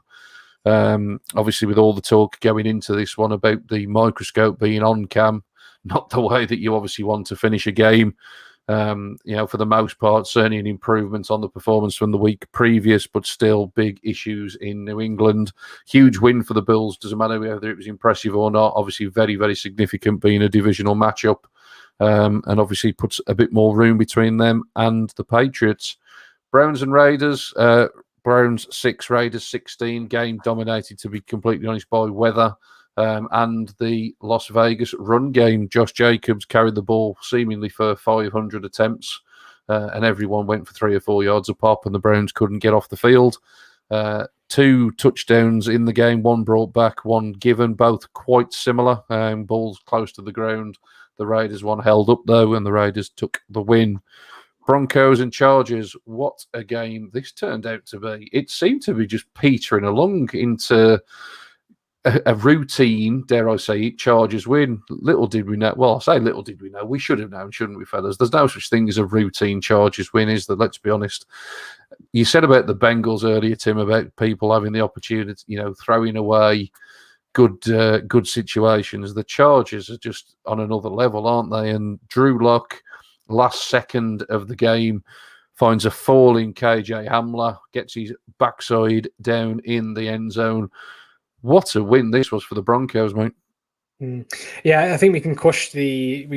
Obviously, with all the talk going into this one about the microscope being on Cam, not the way that you obviously want to finish a game. For the most part, certainly an improvement on the performance from the week previous, but still big issues in New England. Huge win for the Bills. Doesn't matter whether it was impressive or not. Obviously, very, very significant being a divisional matchup, and obviously puts a bit more room between them and the Patriots. Browns and Raiders. Browns 6, Raiders 16. Game dominated, to be completely honest, by weather. And the Las Vegas run game. Josh Jacobs carried the ball seemingly for 500 attempts, and everyone went for 3 or 4 yards a pop, and the Browns couldn't get off the field. 2 touchdowns in the game, 1 brought back, 1 given, both quite similar. Balls close to the ground. The Raiders one held up, though, and the Raiders took the win. Broncos and Chargers, what a game this turned out to be. It seemed to be just petering along into a routine, dare I say it, Chargers win. Little did we know. Well, I say little did we know. We should have known, shouldn't we, fellas? There's no such thing as a routine Chargers win, is there? Let's be honest. You said about the Bengals earlier, Tim, about people having the opportunity, throwing away good situations. The Chargers are just on another level, aren't they? And Drew Lock, last second of the game, finds a falling KJ Hamler, gets his backside down in the end zone. What a win this was for the Broncos, mate. Yeah, I think we can quash the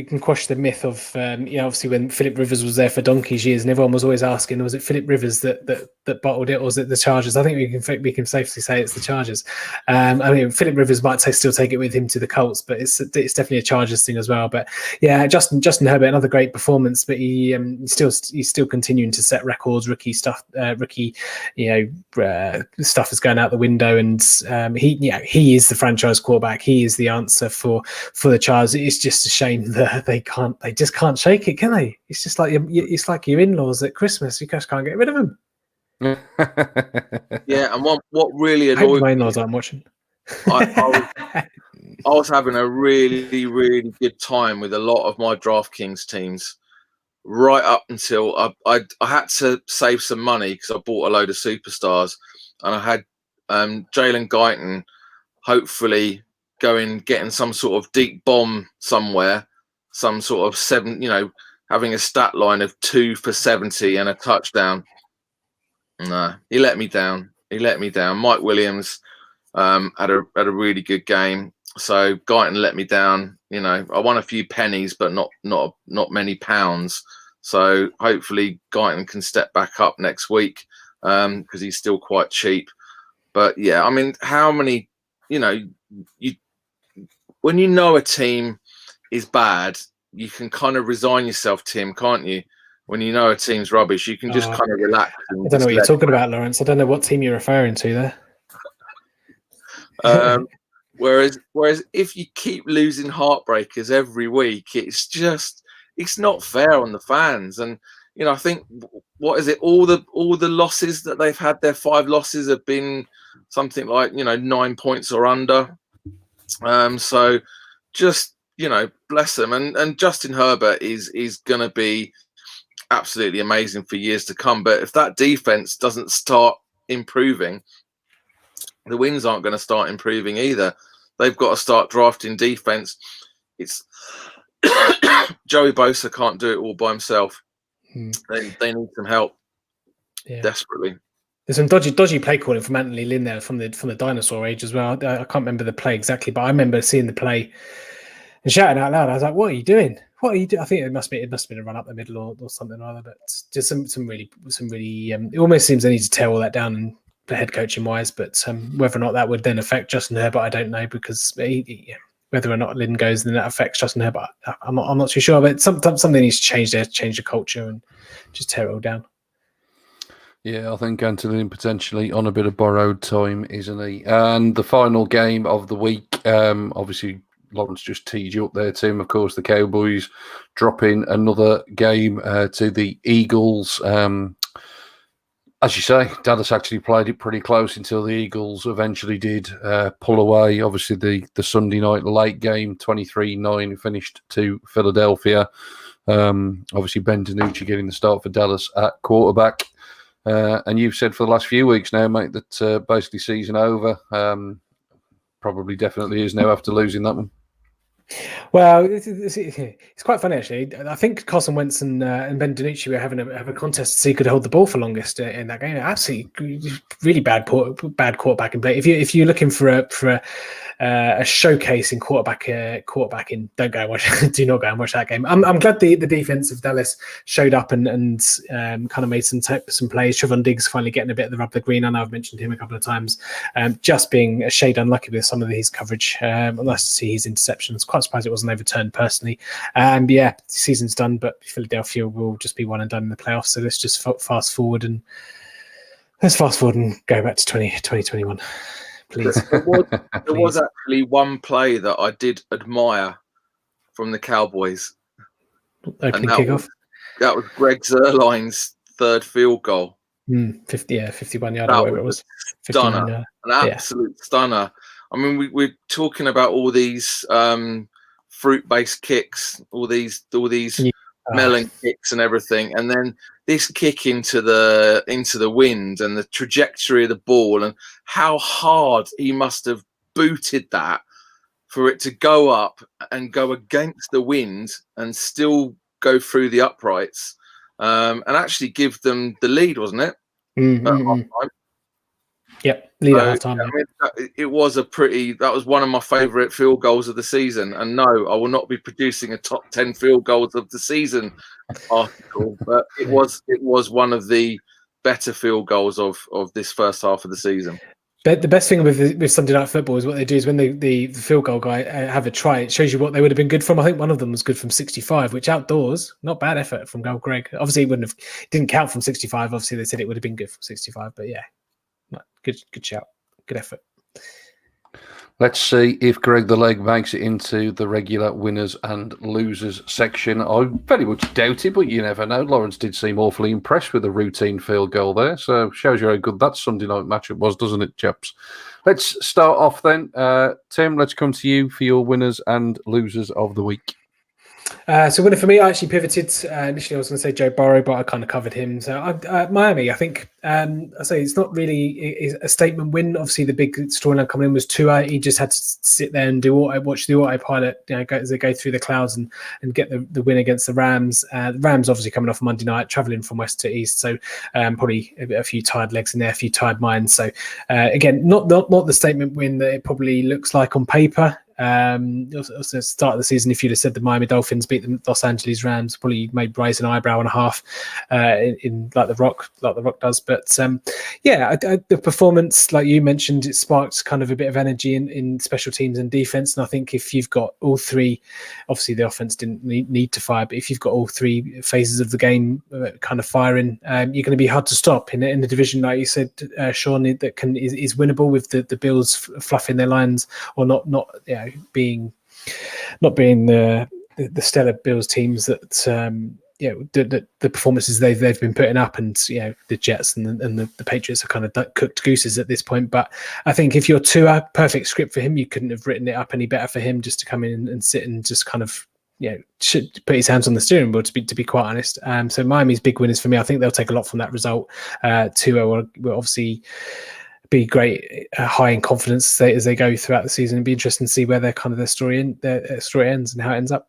myth of obviously when Philip Rivers was there for donkey's years, and everyone was always asking, was it Philip Rivers that bottled it, or was it the Chargers? I think we can safely say it's the Chargers. I mean, Philip Rivers might still take it with him to the Colts, but it's definitely a Chargers thing as well. But yeah, Justin Herbert, another great performance, but he's still continuing to set records. Rookie stuff is going out the window, and he is the franchise quarterback. He is the answer for the Chargers. It's just a shame that they just can't shake it, can they? It's just like your in-laws at Christmas. You just can't get rid of them. Yeah, and what really annoyed my in-laws aren't watching. I was having a really, really good time with a lot of my DraftKings teams right up until I had to save some money because I bought a load of superstars, and I had Jalen Guyton hopefully getting some sort of deep bomb somewhere, some sort of 7, having a stat line of 2 for 70 and a touchdown. No, he let me down. Mike Williams had a really good game. So Guyton let me down. I won a few pennies, but not many pounds. So hopefully Guyton can step back up next week because he's still quite cheap. But yeah, I mean, how many, when you know a team is bad, you can kind of resign yourself, Tim, can't you? When you know a team's rubbish, you can just kind of relax. I don't know what you're talking about, Lawrence. I don't know what team you're referring to there. Whereas if you keep losing heartbreakers every week, it's not fair on the fans. And I think what is it? All the losses that they've had, their 5 losses have been something like 9 points or under. So just bless them. And Justin Herbert is going to be absolutely amazing for years to come. But if that defense doesn't start improving, the wins aren't going to start improving either. They've got to start drafting defense. It's Joey Bosa can't do it all by himself. They need some help desperately. There's some dodgy play calling from Anthony Lynn there from the dinosaur age as well. I can't remember the play exactly, but I remember seeing the play and shouting out loud. I was like, "What are you doing? What are you doing?" I think it must have been a run up the middle or something or other. But just some really. It almost seems they need to tear all that down and the head coaching wise. But whether or not that would then affect Justin Herbert, I don't know, because whether or not Lynn goes, then that affects Justin Herbert. I'm not too sure. But something needs to change there, change the culture, and just tear it all down. Yeah, I think Anthony potentially on a bit of borrowed time, isn't he? And the final game of the week, obviously Lawrence just teed you up there, Tim. Of course, the Cowboys dropping another game to the Eagles. As you say, Dallas actually played it pretty close until the Eagles eventually did pull away. Obviously, the Sunday night late game, 23-9, finished to Philadelphia. Obviously, Ben DiNucci getting the start for Dallas at quarterback. And you've said for the last few weeks now, mate, that basically season over. Probably definitely is now after losing that one. Well, it's quite funny actually. I think Carson Wentz and Ben DiNucci were having a contest to see who could hold the ball for longest in that game. Absolutely, really bad quarterbacking play. If you're looking for a showcase in quarterbacking, don't go and watch. Do not go and watch that game. I'm glad the defense of Dallas showed up and kind of made some plays. Trevon Diggs finally getting a bit of the rub of the green. I know I've mentioned him a couple of times. Just being a shade unlucky with some of his coverage. Nice to see his interceptions. Quite surprised it wasn't overturned personally. Yeah, season's done, but Philadelphia will just be one and done in the playoffs. So let's just fast forward and go back to 2021, please. There was actually one play that I did admire from the Cowboys. Opening kickoff. That was Greg Zuerlein's third field goal. 51 yard or whatever it was. Stunner, an absolute stunner. I mean, we're talking about all these fruit-based kicks, all these melon kicks and everything, and then this kick into the wind and the trajectory of the ball and how hard he must have booted that for it to go up and go against the wind and still go through the uprights and actually give them the lead, wasn't it? Yep, lead at halftime. I mean, it was that was one of my favourite field goals of the season. And no, I will not be producing a top 10 field goals of the season article, but it was one of the better field goals of this first half of the season. But the best thing with Sunday Night Football is what they do is when the field goal guy have a try, it shows you what they would have been good from. I think one of them was good from 65, which outdoors, not bad effort from Gold Greg. Obviously, it didn't count from 65. Obviously, they said it would have been good from 65, but yeah. Good shout. Good effort. Let's see if Greg the Leg makes it into the regular winners and losers section. I very much doubt it, but you never know. Lawrence did seem awfully impressed with the routine field goal there, so shows you how good that Sunday night matchup was, doesn't it, chaps? Let's start off then. Tim, let's come to you for your winners and losers of the week. So winner for me, I actually pivoted. Initially, I was going to say Joe Burrow, but I kind of covered him. So Miami, I think, I say it's not really a statement win. Obviously, the big storyline coming in was Tua. He just had to sit there and watch the autopilot, as they go through the clouds and get the win against the Rams. The Rams obviously coming off Monday night, traveling from west to east. So probably a few tired legs in there, a few tired minds. So again, not the statement win that it probably looks like on paper. Also start of the season, if you'd have said the Miami Dolphins beat the Los Angeles Rams, probably made raise an eyebrow and a half in like the Rock does. But the performance, like you mentioned, it sparked kind of a bit of energy in special teams and defense. And I think if you've got all three, obviously the offense didn't need to fire, but if you've got all three phases of the game kind of firing, you're going to be hard to stop in the division, like you said, Shaun, that is winnable with the Bills fluffing their lines or not being the stellar Bills teams that the performances they've been putting up, and the Jets and the Patriots are kind of cooked gooses at this point. But I think if you're Tua, perfect script for him. You couldn't have written it up any better for him just to come in and sit and just kind of should put his hands on the steering wheel, to be quite honest. So Miami's big winners for me. I think they'll take a lot from that result. Tua will obviously be great, high in confidence as they go throughout the season. It'd be interesting to see where their story ends and how it ends up.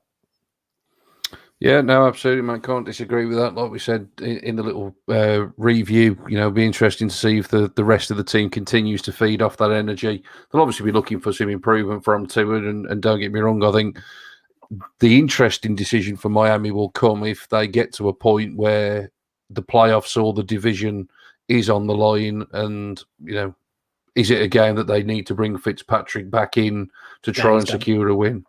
Yeah, no, absolutely, man. Can't disagree with that. Like we said in the little review, it'll be interesting to see if the rest of the team continues to feed off that energy. They'll obviously be looking for some improvement from Tua, and don't get me wrong, I think the interesting decision for Miami will come if they get to a point where the playoffs or the division is on the line, and is it a game that they need to bring Fitzpatrick back in to try and secure a win?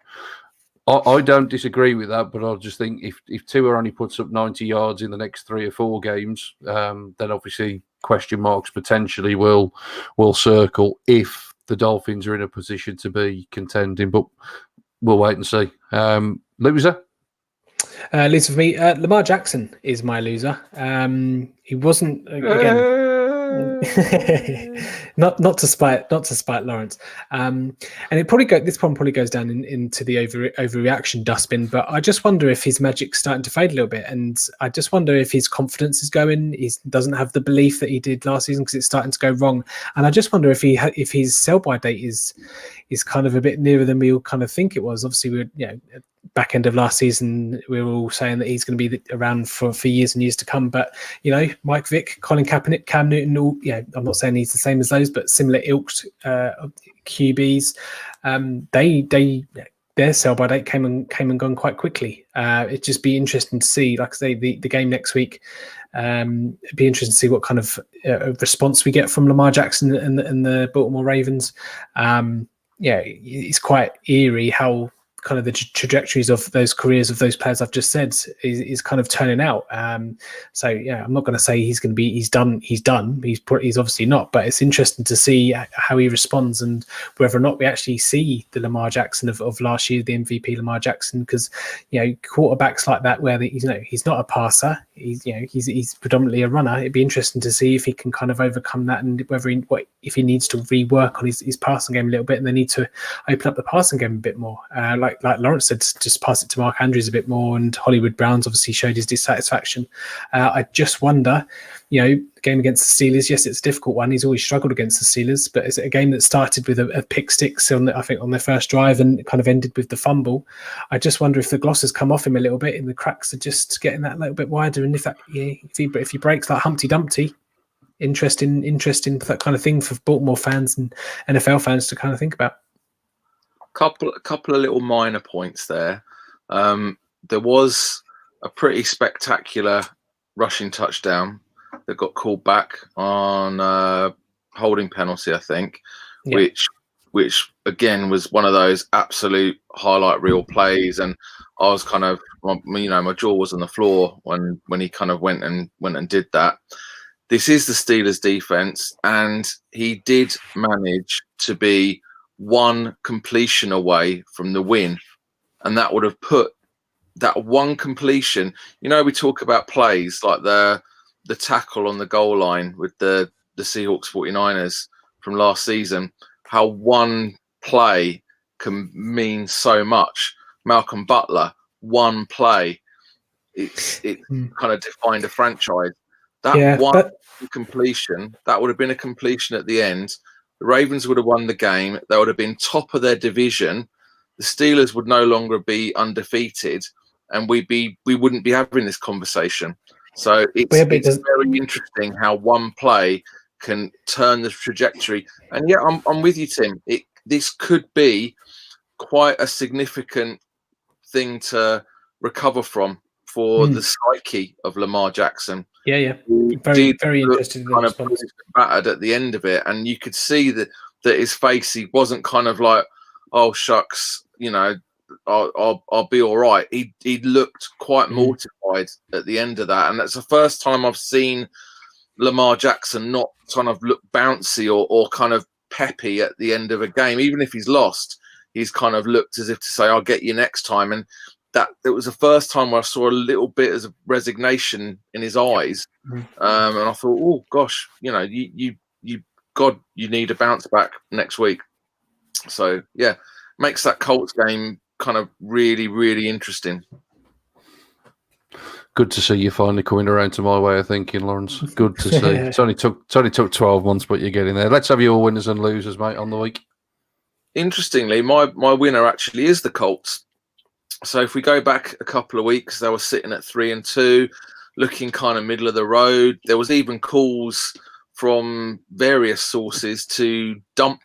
I don't disagree with that, but I just think if Tua only puts up 90 yards in the next 3 or 4 games, then obviously question marks potentially will circle if the Dolphins are in a position to be contending. But we'll wait and see. Loser? Loser for me, Lamar Jackson is my loser. He wasn't again. not to spite Lawrence, and this problem probably goes down into the overreaction dustbin. But I just wonder if his magic's starting to fade a little bit, and I just wonder if his confidence is going. He doesn't have the belief that he did last season because it's starting to go wrong. And I just wonder if his sell-by date is kind of a bit nearer than we all kind of think it was. Obviously, we're back end of last season, we were all saying that he's going to be around for years and years to come. But Mike Vick, Colin Kaepernick, Cam Newton, all I'm not saying he's the same as those, but similar ilk QBs. Their sell by date came and gone quite quickly. It'd just be interesting to see, like I say, the game next week. It'd be interesting to see what kind of response we get from Lamar Jackson and the Baltimore Ravens. It's quite eerie how kind of the trajectories of those careers of those players I've just said is kind of turning out. I'm not going to say he's done. He's obviously not, but it's interesting to see how he responds and whether or not we actually see the Lamar Jackson of last year, the MVP Lamar Jackson, because quarterbacks like that where he's not a passer, he's predominantly a runner. It'd be interesting to see if he can kind of overcome that and if he needs to rework on his passing game a little bit and they need to open up the passing game a bit more. Like Lawrence said, just pass it to Mark Andrews a bit more, and Hollywood Browns obviously showed his dissatisfaction. I just wonder, the game against the Steelers, yes, it's a difficult one. He's always struggled against the Steelers, but it's a game that started with a pick six on their first drive and kind of ended with the fumble. I just wonder if the gloss has come off him a little bit and the cracks are just getting that little bit wider. And if he breaks like Humpty Dumpty, interesting that kind of thing for Baltimore fans and NFL fans to kind of think about. Couple of little minor points there. There was a pretty spectacular rushing touchdown that got called back on holding penalty, I think, which again was one of those absolute highlight reel plays, and I was kind of, my jaw was on the floor when he kind of went and did that. This is the Steelers defense, and he did manage to be one completion away from the win, and that would have put that one completion. We talk about plays like the tackle on the goal line with the Seahawks 49ers from last season, how one play can mean so much. Malcolm Butler, one play, it kind of defined a franchise. Completion, that would have been a completion at the end. The Ravens would have won the game. They would have been top of their division. The Steelers would no longer be undefeated, and we wouldn't be having this conversation. So it's very interesting how one play can turn the trajectory. And I'm with you, Tim. This could be quite a significant thing to recover from for the psyche of Lamar Jackson. Very interested in the response. Battered at the end of it, and you could see that his face, he wasn't kind of like, oh shucks, I'll be all right. He looked quite mortified at the end of that, and that's the first time I've seen Lamar Jackson not kind of look bouncy or kind of peppy at the end of a game. Even if he's lost, he's kind of looked as if to say, I'll get you next time. And that it was the first time where I saw a little bit of resignation in his eyes. And I thought, oh gosh, you need a bounce back next week. So yeah, makes that Colts game kind of really, really interesting. Good to see you finally coming around to my way of thinking, Lawrence. Good to see. It's only took 12 months, but you're getting there. Let's have your winners and losers, mate, on the week. Interestingly, my winner actually is the Colts. So if we go back a couple of weeks, they were sitting at 3-2, looking kind of middle of the road. There was even calls from various sources to dump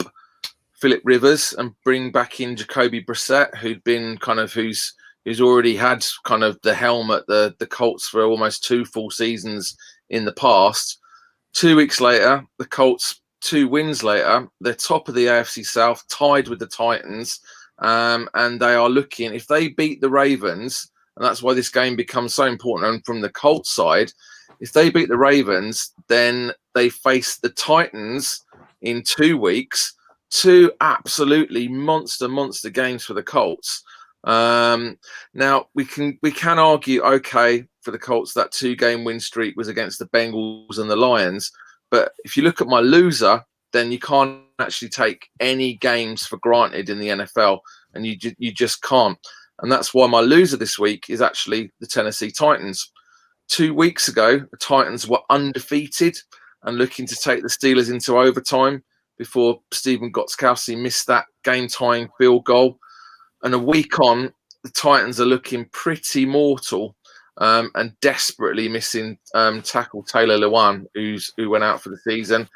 Phillip Rivers and bring back in Jacoby Brissett, who's already had kind of the helm at the Colts for almost 2 full seasons in the past. 2 weeks later, the Colts, 2 wins later, they're top of the AFC South, tied with the Titans. And they are looking, if they beat the Ravens, and that's why this game becomes so important. And from the Colts side, if they beat the Ravens, then they face the Titans in 2 weeks two absolutely monster games for the Colts. Now we can argue, okay, for the Colts, that 2-game win streak was against the Bengals and the Lions. But if you look at my loser, then you can't actually take any games for granted in the NFL, and you just can't. And that's why my loser this week is actually the Tennessee Titans. 2 weeks ago, the Titans were undefeated and looking to take the Steelers into overtime before Stephen Gostkowski missed that game-tying field goal. And a week on, the Titans are looking pretty mortal and desperately missing tackle Taylor Lewan, who went out for the season.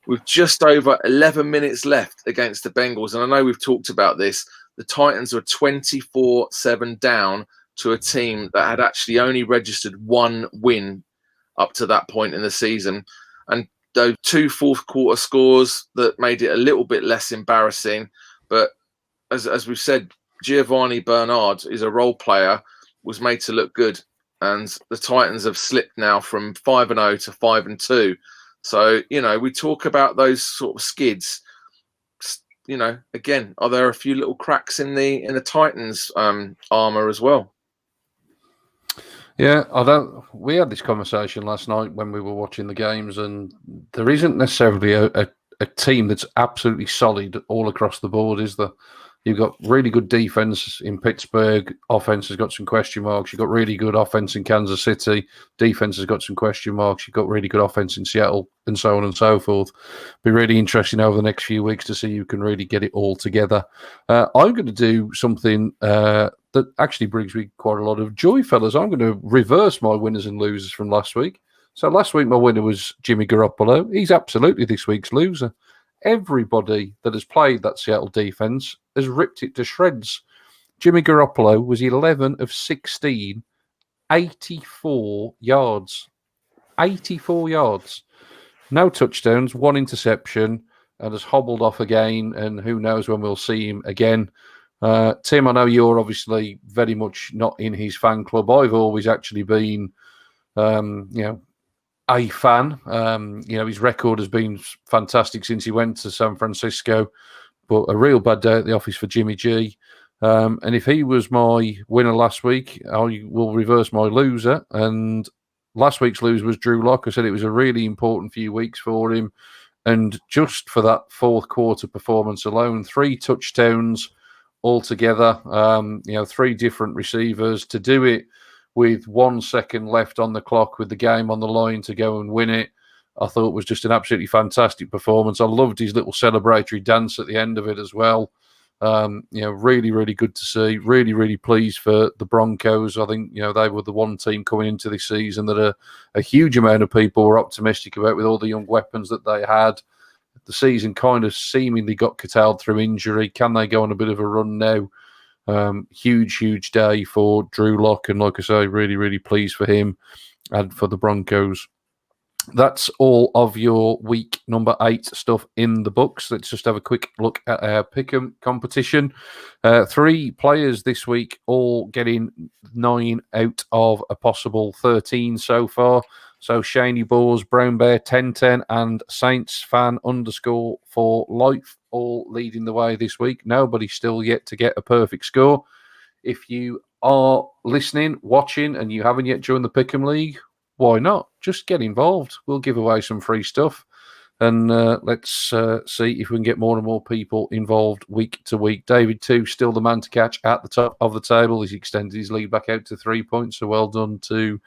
With just over 11 minutes left against the Bengals, and I know we've talked about this, the Titans were 24-7 down to a team that had actually only registered one win up to that point in the season. And those 2 fourth-quarter scores that made it a little bit less embarrassing. But as we've said, Giovanni Bernard is a role player, was made to look good. And the Titans have slipped now from 5-0 to 5-2. So, we talk about those sort of skids. Again, are there a few little cracks in the Titans armor as well? Yeah, we had this conversation last night when we were watching the games, and there isn't necessarily a team that's absolutely solid all across the board, is there? You've got really good defense in Pittsburgh. Offense has got some question marks. You've got really good offense in Kansas City. Defense has got some question marks. You've got really good offense in Seattle, and so on and so forth. Be really interesting over the next few weeks to see who can really get it all together. I'm going to do something that actually brings me quite a lot of joy, fellas. I'm going to reverse my winners and losers from last week. So last week my winner was Jimmy Garoppolo. He's absolutely this week's loser. Everybody that has played that Seattle defense has ripped it to shreds. Jimmy Garoppolo was 11 of 16, 84 yards. 84 yards. No touchdowns, 1 interception, and has hobbled off again, and who knows when we'll see him again. Tim, I know you're obviously very much not in his fan club. I've always actually been, a fan. His record has been fantastic since he went to San Francisco, but a real bad day at the office for Jimmy G. And if he was my winner last week, I will reverse my loser. And last week's loser was Drew Lock. I said it was a really important few weeks for him. And just for that fourth quarter performance alone, 3 touchdowns altogether, 3 different receivers to do it with 1 second left on the clock with the game on the line to go and win it. I thought it was just an absolutely fantastic performance. I loved his little celebratory dance at the end of it as well. Really, really good to see. Really, really pleased for the Broncos. I think, they were the one team coming into this season that a huge amount of people were optimistic about with all the young weapons that they had. The season kind of seemingly got curtailed through injury. Can they go on a bit of a run now? Huge day for Drew Lock, and like I say, really, really pleased for him and for the Broncos. That's all of your week number 8 stuff in the books. Let's just have a quick look at our pick'em competition. 3 players this week, all getting 9 out of a possible 13 so far. So Shaney Boars, Brown Bear 1010, and Saints fan _ for life, all leading the way this week. Nobody still yet to get a perfect score. If you are listening, watching, and you haven't yet joined the Pick'em League, why not? Just get involved. We'll give away some free stuff. And let's see if we can get more and more people involved week to week. David, too, still the man to catch at the top of the table. He's extended his lead back out to 3 points. So well done to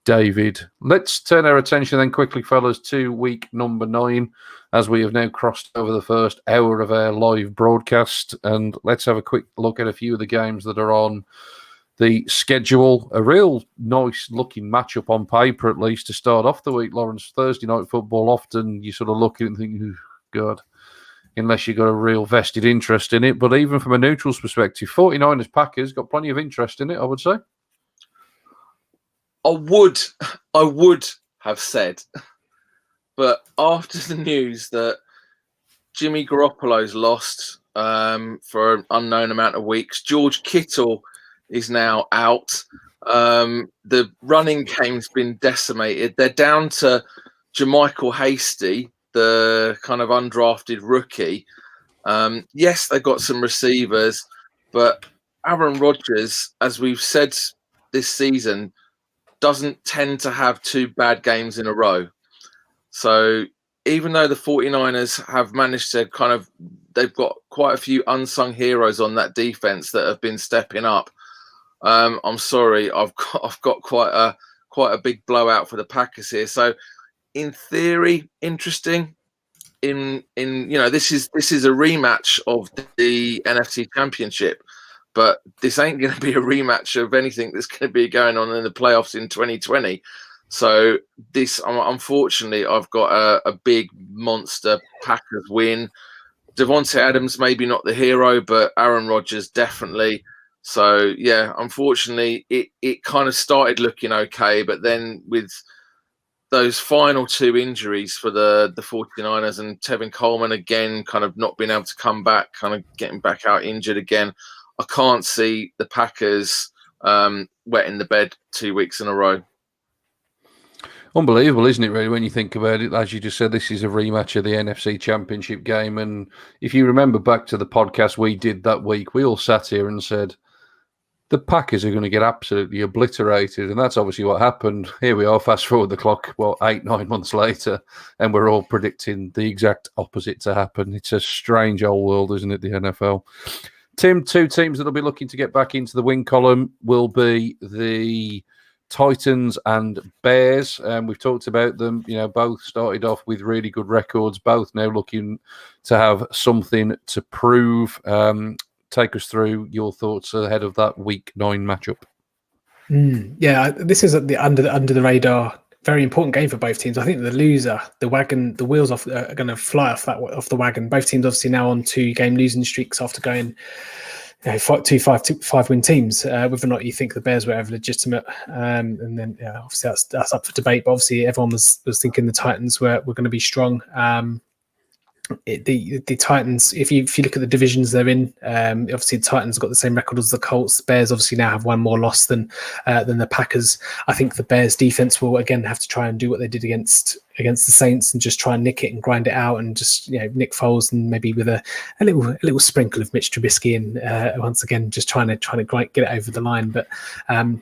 David. Let's turn our attention then quickly, fellas, to week number 9, as we have now crossed over the first hour of our live broadcast. And let's have a quick look at a few of the games that are on the schedule. A real nice looking matchup on paper, at least, to start off the week, Lawrence. Thursday night football, often you sort of look at it and think, oh, God, unless you've got a real vested interest in it. But even from a neutral's perspective, 49ers Packers got plenty of interest in it, I would say. I would have said, but after the news that Jimmy Garoppolo's lost for an unknown amount of weeks, George Kittle is now out. The running game's been decimated. They're down to Jermichael Hasty, the kind of undrafted rookie. Yes, they got some receivers, but Aaron Rodgers, as we've said this season, doesn't tend to have 2 bad games in a row. So even though the 49ers have managed to they've got quite a few unsung heroes on that defense that have been stepping up. I'm sorry, I've got quite a big blowout for the Packers here. So in theory, interesting. This is a rematch of the NFC Championship, but this ain't going to be a rematch of anything that's going to be going on in the playoffs in 2020. So unfortunately, I've got a big monster Packers win. Devontae Adams maybe not the hero, but Aaron Rodgers definitely. So yeah, unfortunately, it kind of started looking okay, but then with those final 2 injuries for the 49ers and Tevin Coleman again kind of not being able to come back, kind of getting back out injured again, I can't see the Packers wetting the bed 2 weeks in a row. Unbelievable, isn't it, really, when you think about it? As you just said, this is a rematch of the NFC Championship game. And if you remember back to the podcast we did that week, we all sat here and said, the Packers are going to get absolutely obliterated. And that's obviously what happened. Here we are, fast forward the clock, 8-9 months later, and we're all predicting the exact opposite to happen. It's a strange old world, isn't it, the NFL? Tim, 2 teams that will be looking to get back into the win column will be the Titans and Bears. We've talked about them. Both started off with really good records, both now looking to have something to prove. Take us through your thoughts ahead of that Week 9 matchup. Yeah, this is the under the radar, very important game for both teams. I think the loser, the wheels are going to fly off the wagon. Both teams obviously now on 2-game losing streaks after going 5-win teams. Whether or not you think the Bears were ever legitimate, and then obviously that's up for debate. But obviously everyone was thinking the Titans were going to be strong. The Titans, if you look at the divisions they're in, obviously the Titans have got the same record as the Colts. The Bears obviously now have 1 more loss than the Packers. I think the Bears defense will again have to try and do what they did against the Saints and just try and nick it and grind it out, and just Nick Foles, and maybe with a little sprinkle of Mitch Trubisky, and once again just trying to get it over the line. But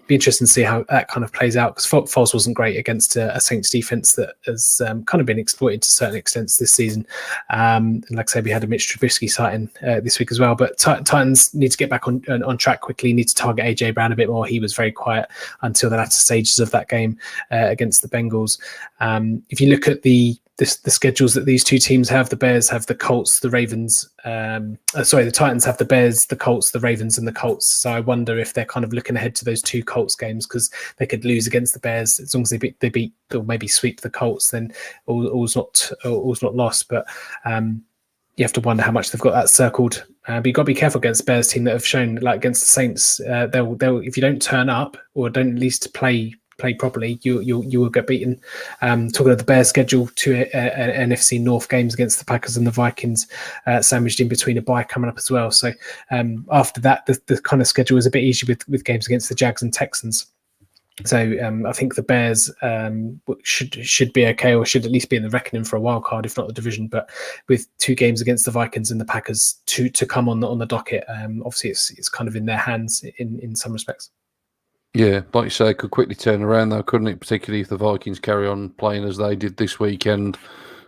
be interesting to see how that kind of plays out, because Foles wasn't great against a Saints defense that has kind of been exploited to certain extents this season. And like I said, we had a Mitch Trubisky sighting this week as well. But Titans need to get back on track quickly. Need to target AJ Brown a bit more. He was very quiet until the latter stages of that game against the Bengals. If you look at the schedules that these 2 teams have, the Bears have the Colts, the Ravens. The Titans have the Bears, the Colts, the Ravens, and the Colts. So I wonder if they're kind of looking ahead to those 2 Colts games, because they could lose against the Bears. As long as they beat or maybe sweep the Colts, then all's not lost. But you have to wonder how much they've got that circled. But you've got to be careful against the Bears team that have shown, like against the Saints, they'll if you don't turn up or don't at least play properly, you will get beaten. Talking of the Bears' schedule, 2 NFC North games against the Packers and the Vikings, sandwiched in between a bye coming up as well. So after that, the kind of schedule is a bit easier with games against the Jags and Texans. So I think the Bears should be okay, or should at least be in the reckoning for a wild card, if not the division. But with 2 games against the Vikings and the Packers to come on the docket, obviously it's kind of in their hands in some respects. Yeah, like you say, it could quickly turn around though, couldn't it? Particularly if the Vikings carry on playing as they did this weekend.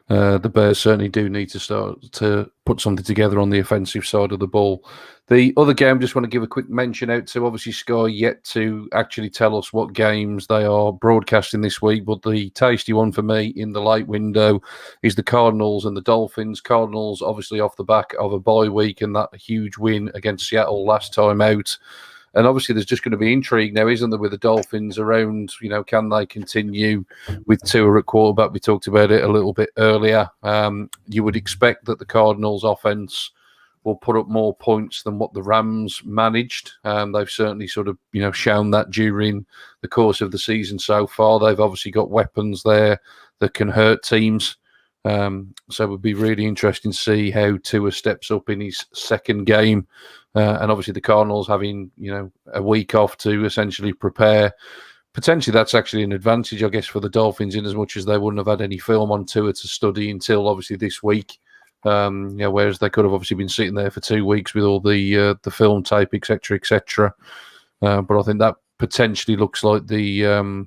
The Bears certainly do need to start to put something together on the offensive side of the ball. The other game, just want to give a quick mention out to, obviously Sky yet to actually tell us what games they are broadcasting this week, but the tasty one for me in the late window is the Cardinals and the Dolphins. Cardinals obviously off the back of a bye week and that huge win against Seattle last time out. And obviously there's just going to be intrigue now, isn't there, with the Dolphins around, can they continue with Tua at quarterback? We talked about it a little bit earlier. You would expect that the Cardinals offense will put up more points than what the Rams managed. They've certainly sort of, shown that during the course of the season so far. They've obviously got weapons there that can hurt teams. So it would be really interesting to see how Tua steps up in his second game. And obviously the Cardinals having, a week off to essentially prepare. Potentially that's actually an advantage, I guess, for the Dolphins, in as much as they wouldn't have had any film on Tua to study until obviously this week. Whereas they could have obviously been sitting there for 2 weeks with all the film tape, etc., etc. But I think that potentially looks like the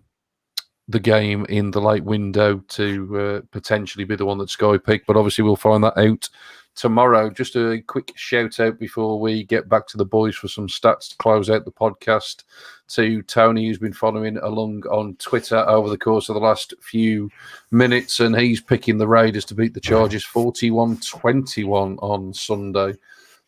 game in the late window to potentially be the one that Sky pick. But obviously we'll find that out tomorrow. Just a quick shout out before we get back to the boys for some stats to close out the podcast to Tony, who's been following along on Twitter over the course of the last few minutes, and he's picking the Raiders to beat the Chargers 41-21 on Sunday.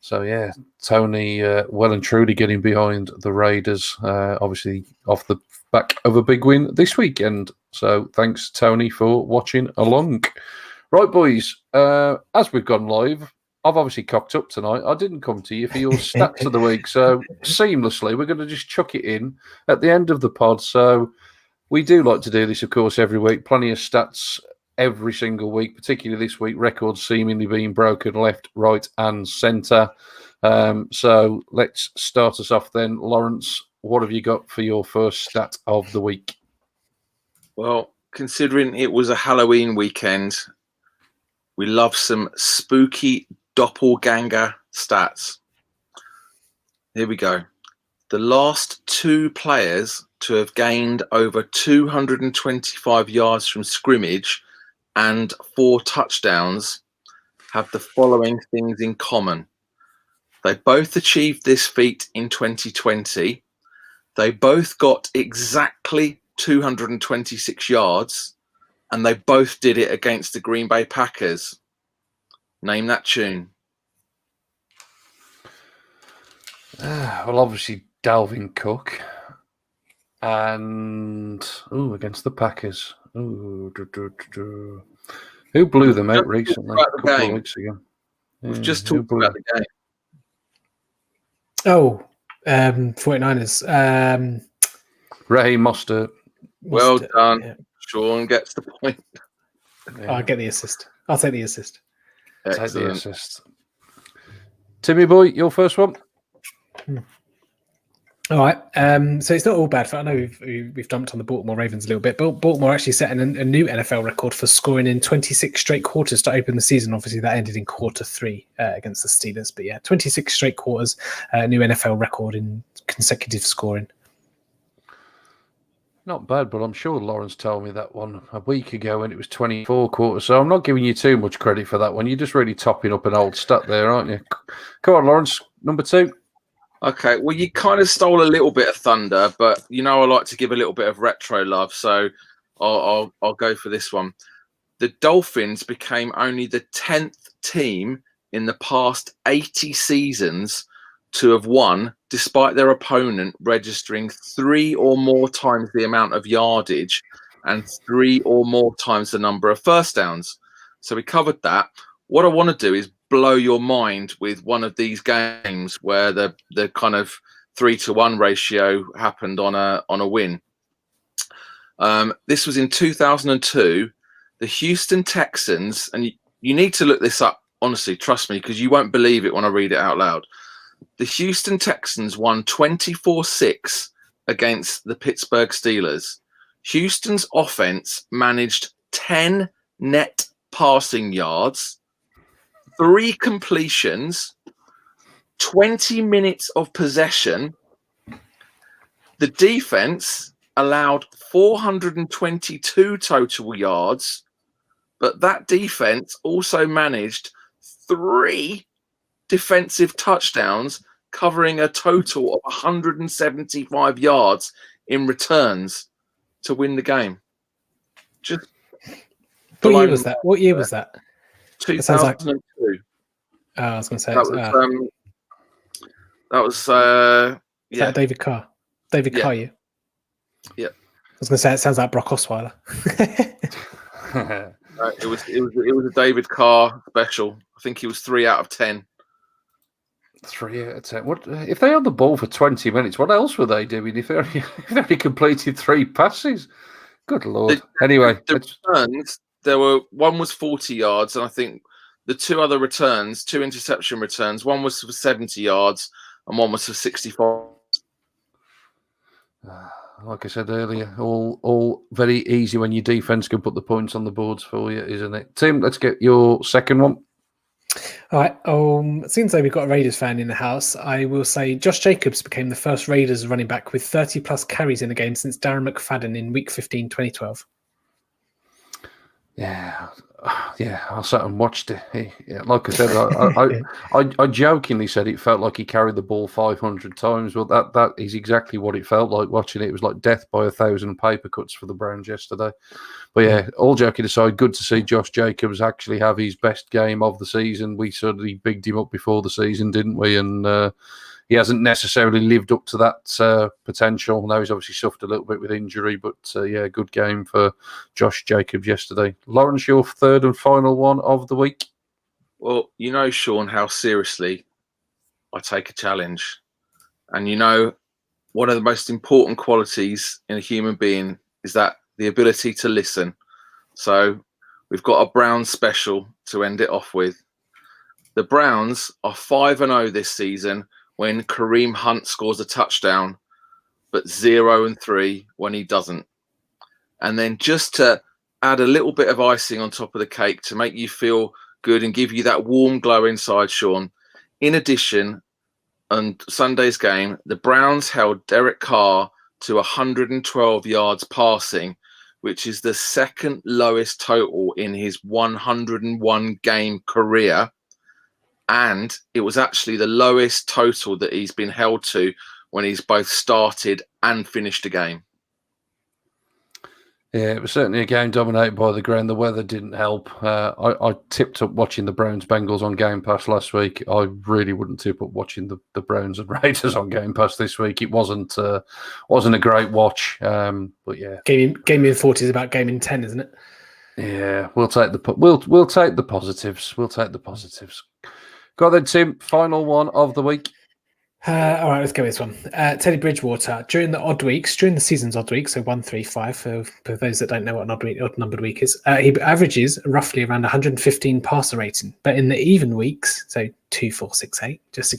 So, yeah, Tony well and truly getting behind the Raiders, obviously off the back of a big win this weekend. So thanks, Tony, for watching along. Right, boys, as we've gone live, I've obviously cocked up tonight. I didn't come to you for your stats of the week, so seamlessly, we're going to just chuck it in at the end of the pod. So we do like to do this, of course, every week. Plenty of stats every single week, particularly this week, records seemingly being broken left, right, and centre. So let's start us off then. Lawrence, what have you got for your first stat of the week? Well, considering it was a Halloween weekend, we love some spooky doppelganger stats. Here we go. The last 2 players to have gained over 225 yards from scrimmage and 4 touchdowns have the following things in common. They both achieved this feat in 2020. They both got exactly 226 yards, and they both did it against the Green Bay Packers. Name that tune. Well, obviously, Dalvin Cook. And, against the Packers. Who blew them out recently? A couple of weeks ago. We've just talked about the game. 49ers. Raheem Mostert. Well done. Yeah. Shaun gets the point. Yeah. I'll get the assist. I'll take the assist. Excellent. Take the assist. Timmy boy, your first one. All right. So it's not all bad. I know we've dumped on the Baltimore Ravens a little bit, but Baltimore actually set a new NFL record for scoring in 26 straight quarters to open the season. Obviously, that ended in quarter 3 against the Steelers. But yeah, 26 straight quarters, new NFL record in consecutive scoring. Not bad, but I'm sure Lawrence told me that one a week ago when it was 24 quarters. So I'm not giving you too much credit for that one. You're just really topping up an old stat there, aren't you? Come on, Lawrence, number 2. Okay, well, you kind of stole a little bit of thunder, but I like to give a little bit of retro love, so I'll go for this one. The Dolphins became only the 10th team in the past 80 seasons to have won, despite their opponent registering 3 or more times the amount of yardage and 3 or more times the number of first downs. So we covered that. What I want to do is blow your mind with one of these games where the kind of 3-to-1 ratio happened on a win. This was in 2002. The Houston Texans, and you need to look this up, honestly, trust me, because you won't believe it when I read it out loud. The Houston Texans won 24-6 against the Pittsburgh Steelers. Houston's offense managed 10 net passing yards, 3 completions, 20 minutes of possession. The defense allowed 422 total yards, but that defense also managed 3 defensive touchdowns, covering a total of 175 yards in returns to win the game. Just what year was that? What year was that? 2002. I was going to say that was Is that David Carr? David Carr, you? Yeah. I was going to say it sounds like Brock Osweiler. It was a David Carr special. I think he was 3 out of 10. 3 out of 10. What if they had the ball for 20 minutes? What else were they doing if they only completed 3 passes? Good Lord. Anyway, the returns, one was 40 yards, and I think the 2 other returns, 2 interception returns, one was for 70 yards and one was for 65. Like I said earlier, all very easy when your defense can put the points on the boards for you, isn't it? Tim, let's get your second one. All right. Seems like we've got a Raiders fan in the house. I will say Josh Jacobs became the first Raiders running back with 30 plus carries in a game since Darren McFadden in Week 15, 2012. Yeah, I sat and watched it. Like I said, I jokingly said it felt like he carried the ball 500 times. Well, that is exactly what it felt like watching it. It was like death by 1,000 paper cuts for the Browns yesterday. But yeah, all joking aside, good to see Josh Jacobs actually have his best game of the season. We certainly bigged him up before the season, didn't we? And he hasn't necessarily lived up to that potential. Now he's obviously suffered a little bit with injury, but yeah, good game for Josh Jacobs yesterday. Lawrence, your third and final one of the week. Well, you know, Shaun, how seriously I take a challenge. And you know, one of the most important qualities in a human being is that the ability to listen. So we've got a Browns special to end it off with. The Browns are 5-0 this season when Kareem Hunt scores a touchdown, but 0-3 when he doesn't. And then just to add a little bit of icing on top of the cake to make you feel good and give you that warm glow inside, Shaun, in addition, on Sunday's game, the Browns held Derek Carr to 112 yards passing, which is the second lowest total in his 101 game career. And it was actually the lowest total that he's been held to when he's both started and finished a game. Yeah, it was certainly a game dominated by the ground. The weather didn't help. I tipped up watching the Browns-Bengals on Game Pass last week. I really wouldn't tip up watching the Browns and Raiders on Game Pass this week. It wasn't a great watch, but yeah. Game in 40 is about game in 10, isn't it? Yeah, we'll take the positives. We'll take the positives. Go on then, Tim. Final one of the week. All right, let's go with this one. Teddy Bridgewater, during the season's odd weeks, so 1, 3, 5, for those that don't know what an odd numbered week is, he averages roughly around 115 passer rating. But in the even weeks, so 2, 4, 6, 8, just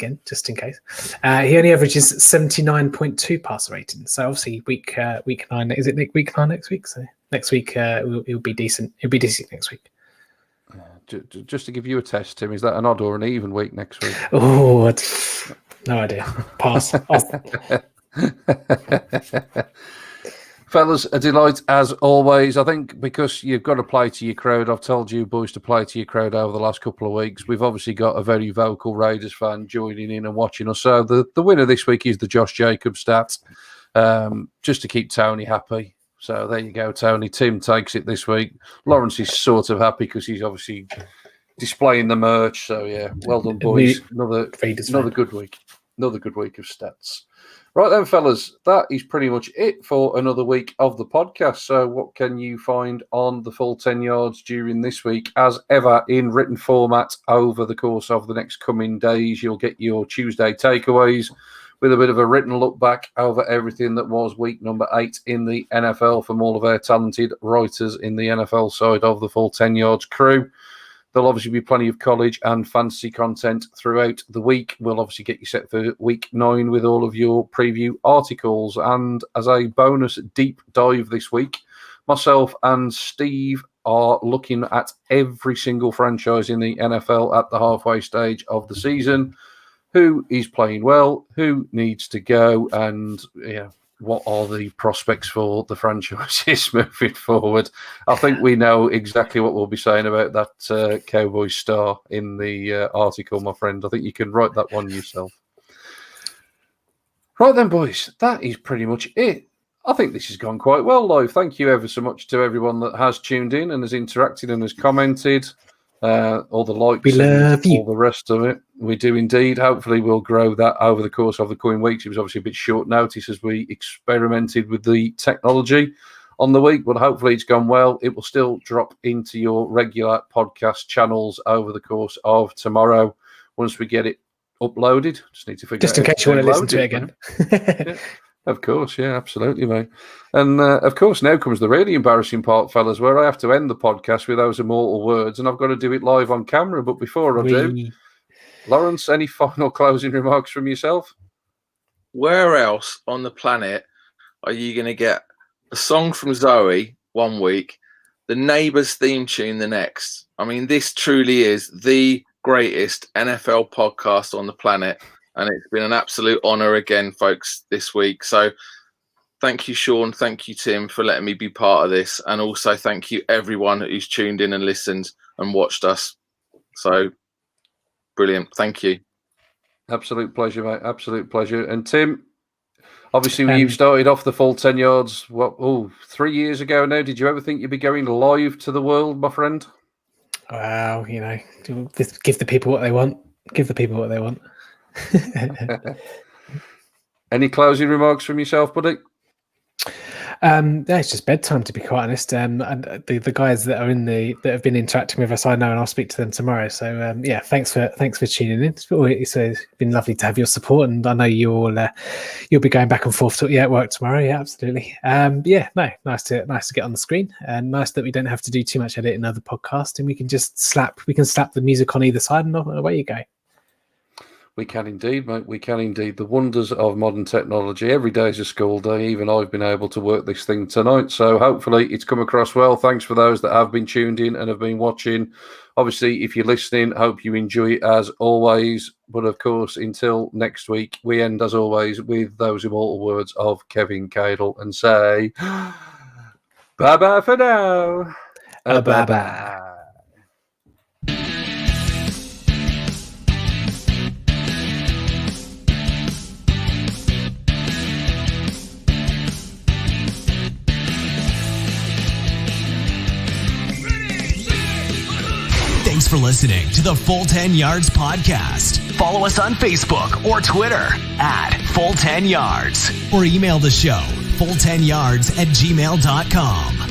in case, he only averages 79.2 passer rating. So obviously week 9, is it week 9 next week? So next week it'll be decent. It'll be decent next week. Just to give you a test, Tim, is that an odd or an even week next week? Oh, no idea. Pass. Fellas, a delight as always. I think because you've got to play to your crowd. I've told you boys to play to your crowd over the last couple of weeks. We've obviously got a very vocal Raiders fan joining in and watching us. So the winner this week is the Josh Jacobs stats, just to keep Tony happy. So there you go, Tony. Tim takes it this week. Lawrence is sort of happy because he's obviously displaying the merch. So yeah, well done, boys. Another good week. Another good week of stats. Right then, fellas, that is pretty much it for another week of the podcast. So what can you find on the full 10 yards during this week? As ever, in written format over the course of the next coming days, you'll get your Tuesday takeaways with a bit of a written look back over everything that was week number 8 in the NFL from all of our talented writers in the NFL side of the full 10 yards crew. There'll obviously be plenty of college and fantasy content throughout the week. We'll obviously get you set for week 9 with all of your preview articles. And as a bonus deep dive this week, myself and Steve are looking at every single franchise in the NFL at the halfway stage of the season. Who is playing well, who needs to go, and what are the prospects for the franchises moving forward. I think we know exactly what we'll be saying about that Cowboy star in the article, my friend. I think you can write that one yourself. Right then, boys, that is pretty much it. I think this has gone quite well live. Thank you ever so much to everyone that has tuned in and has interacted and has commented. All the likes we love you. All the rest of it. We do indeed. Hopefully we'll grow that over the course of the coming weeks. It was obviously a bit short notice as we experimented with the technology on the week, but hopefully it's gone well. It will still drop into your regular podcast channels over the course of tomorrow once we get it uploaded. Just need to figure just in case you want to listen to it again. Yeah. Of course, yeah, absolutely, mate. And of course, now comes the really embarrassing part, fellas, where I have to end the podcast with those immortal words, and I've got to do it live on camera. But before I do, Lawrence, any final closing remarks from yourself? Where else on the planet are you going to get a song from Zoe one week, the Neighbours theme tune the next? I mean, this truly is the greatest NFL podcast on the planet. And it's been an absolute honour again, folks, this week. So thank you, Shaun. Thank you, Tim, for letting me be part of this. And also thank you, everyone who's tuned in and listened and watched us. So brilliant. Thank you. Absolute pleasure, mate. Absolute pleasure. And Tim, obviously you started off the full 10 yards, 3 years ago now. Did you ever think you'd be going live to the world, my friend? Well, you know, give the people what they want. Give the people what they want. Any closing remarks from yourself, buddy? It's just bedtime, to be quite honest. And the guys that have been interacting with us, I know, and I'll speak to them tomorrow. So thanks for tuning in. It's been lovely to have your support, and I know you'll be going back and forth at work tomorrow. Yeah, absolutely. Nice to get on the screen, and nice that we don't have to do too much editing another podcast, and we can just slap the music on either side, and away you go. We can indeed, mate. We can indeed. The wonders of modern technology. Every day is a school day. Even I've been able to work this thing tonight. So hopefully it's come across well. Thanks for those that have been tuned in and have been watching. Obviously, if you're listening, hope you enjoy it as always. But of course, until next week, we end as always with those immortal words of Kevin Cadle and say, bye-bye for now. Bye-bye. Thanks for listening to the Full 10 Yards podcast. Follow us on Facebook or Twitter at Full 10 Yards, or email the show full10yards@gmail.com.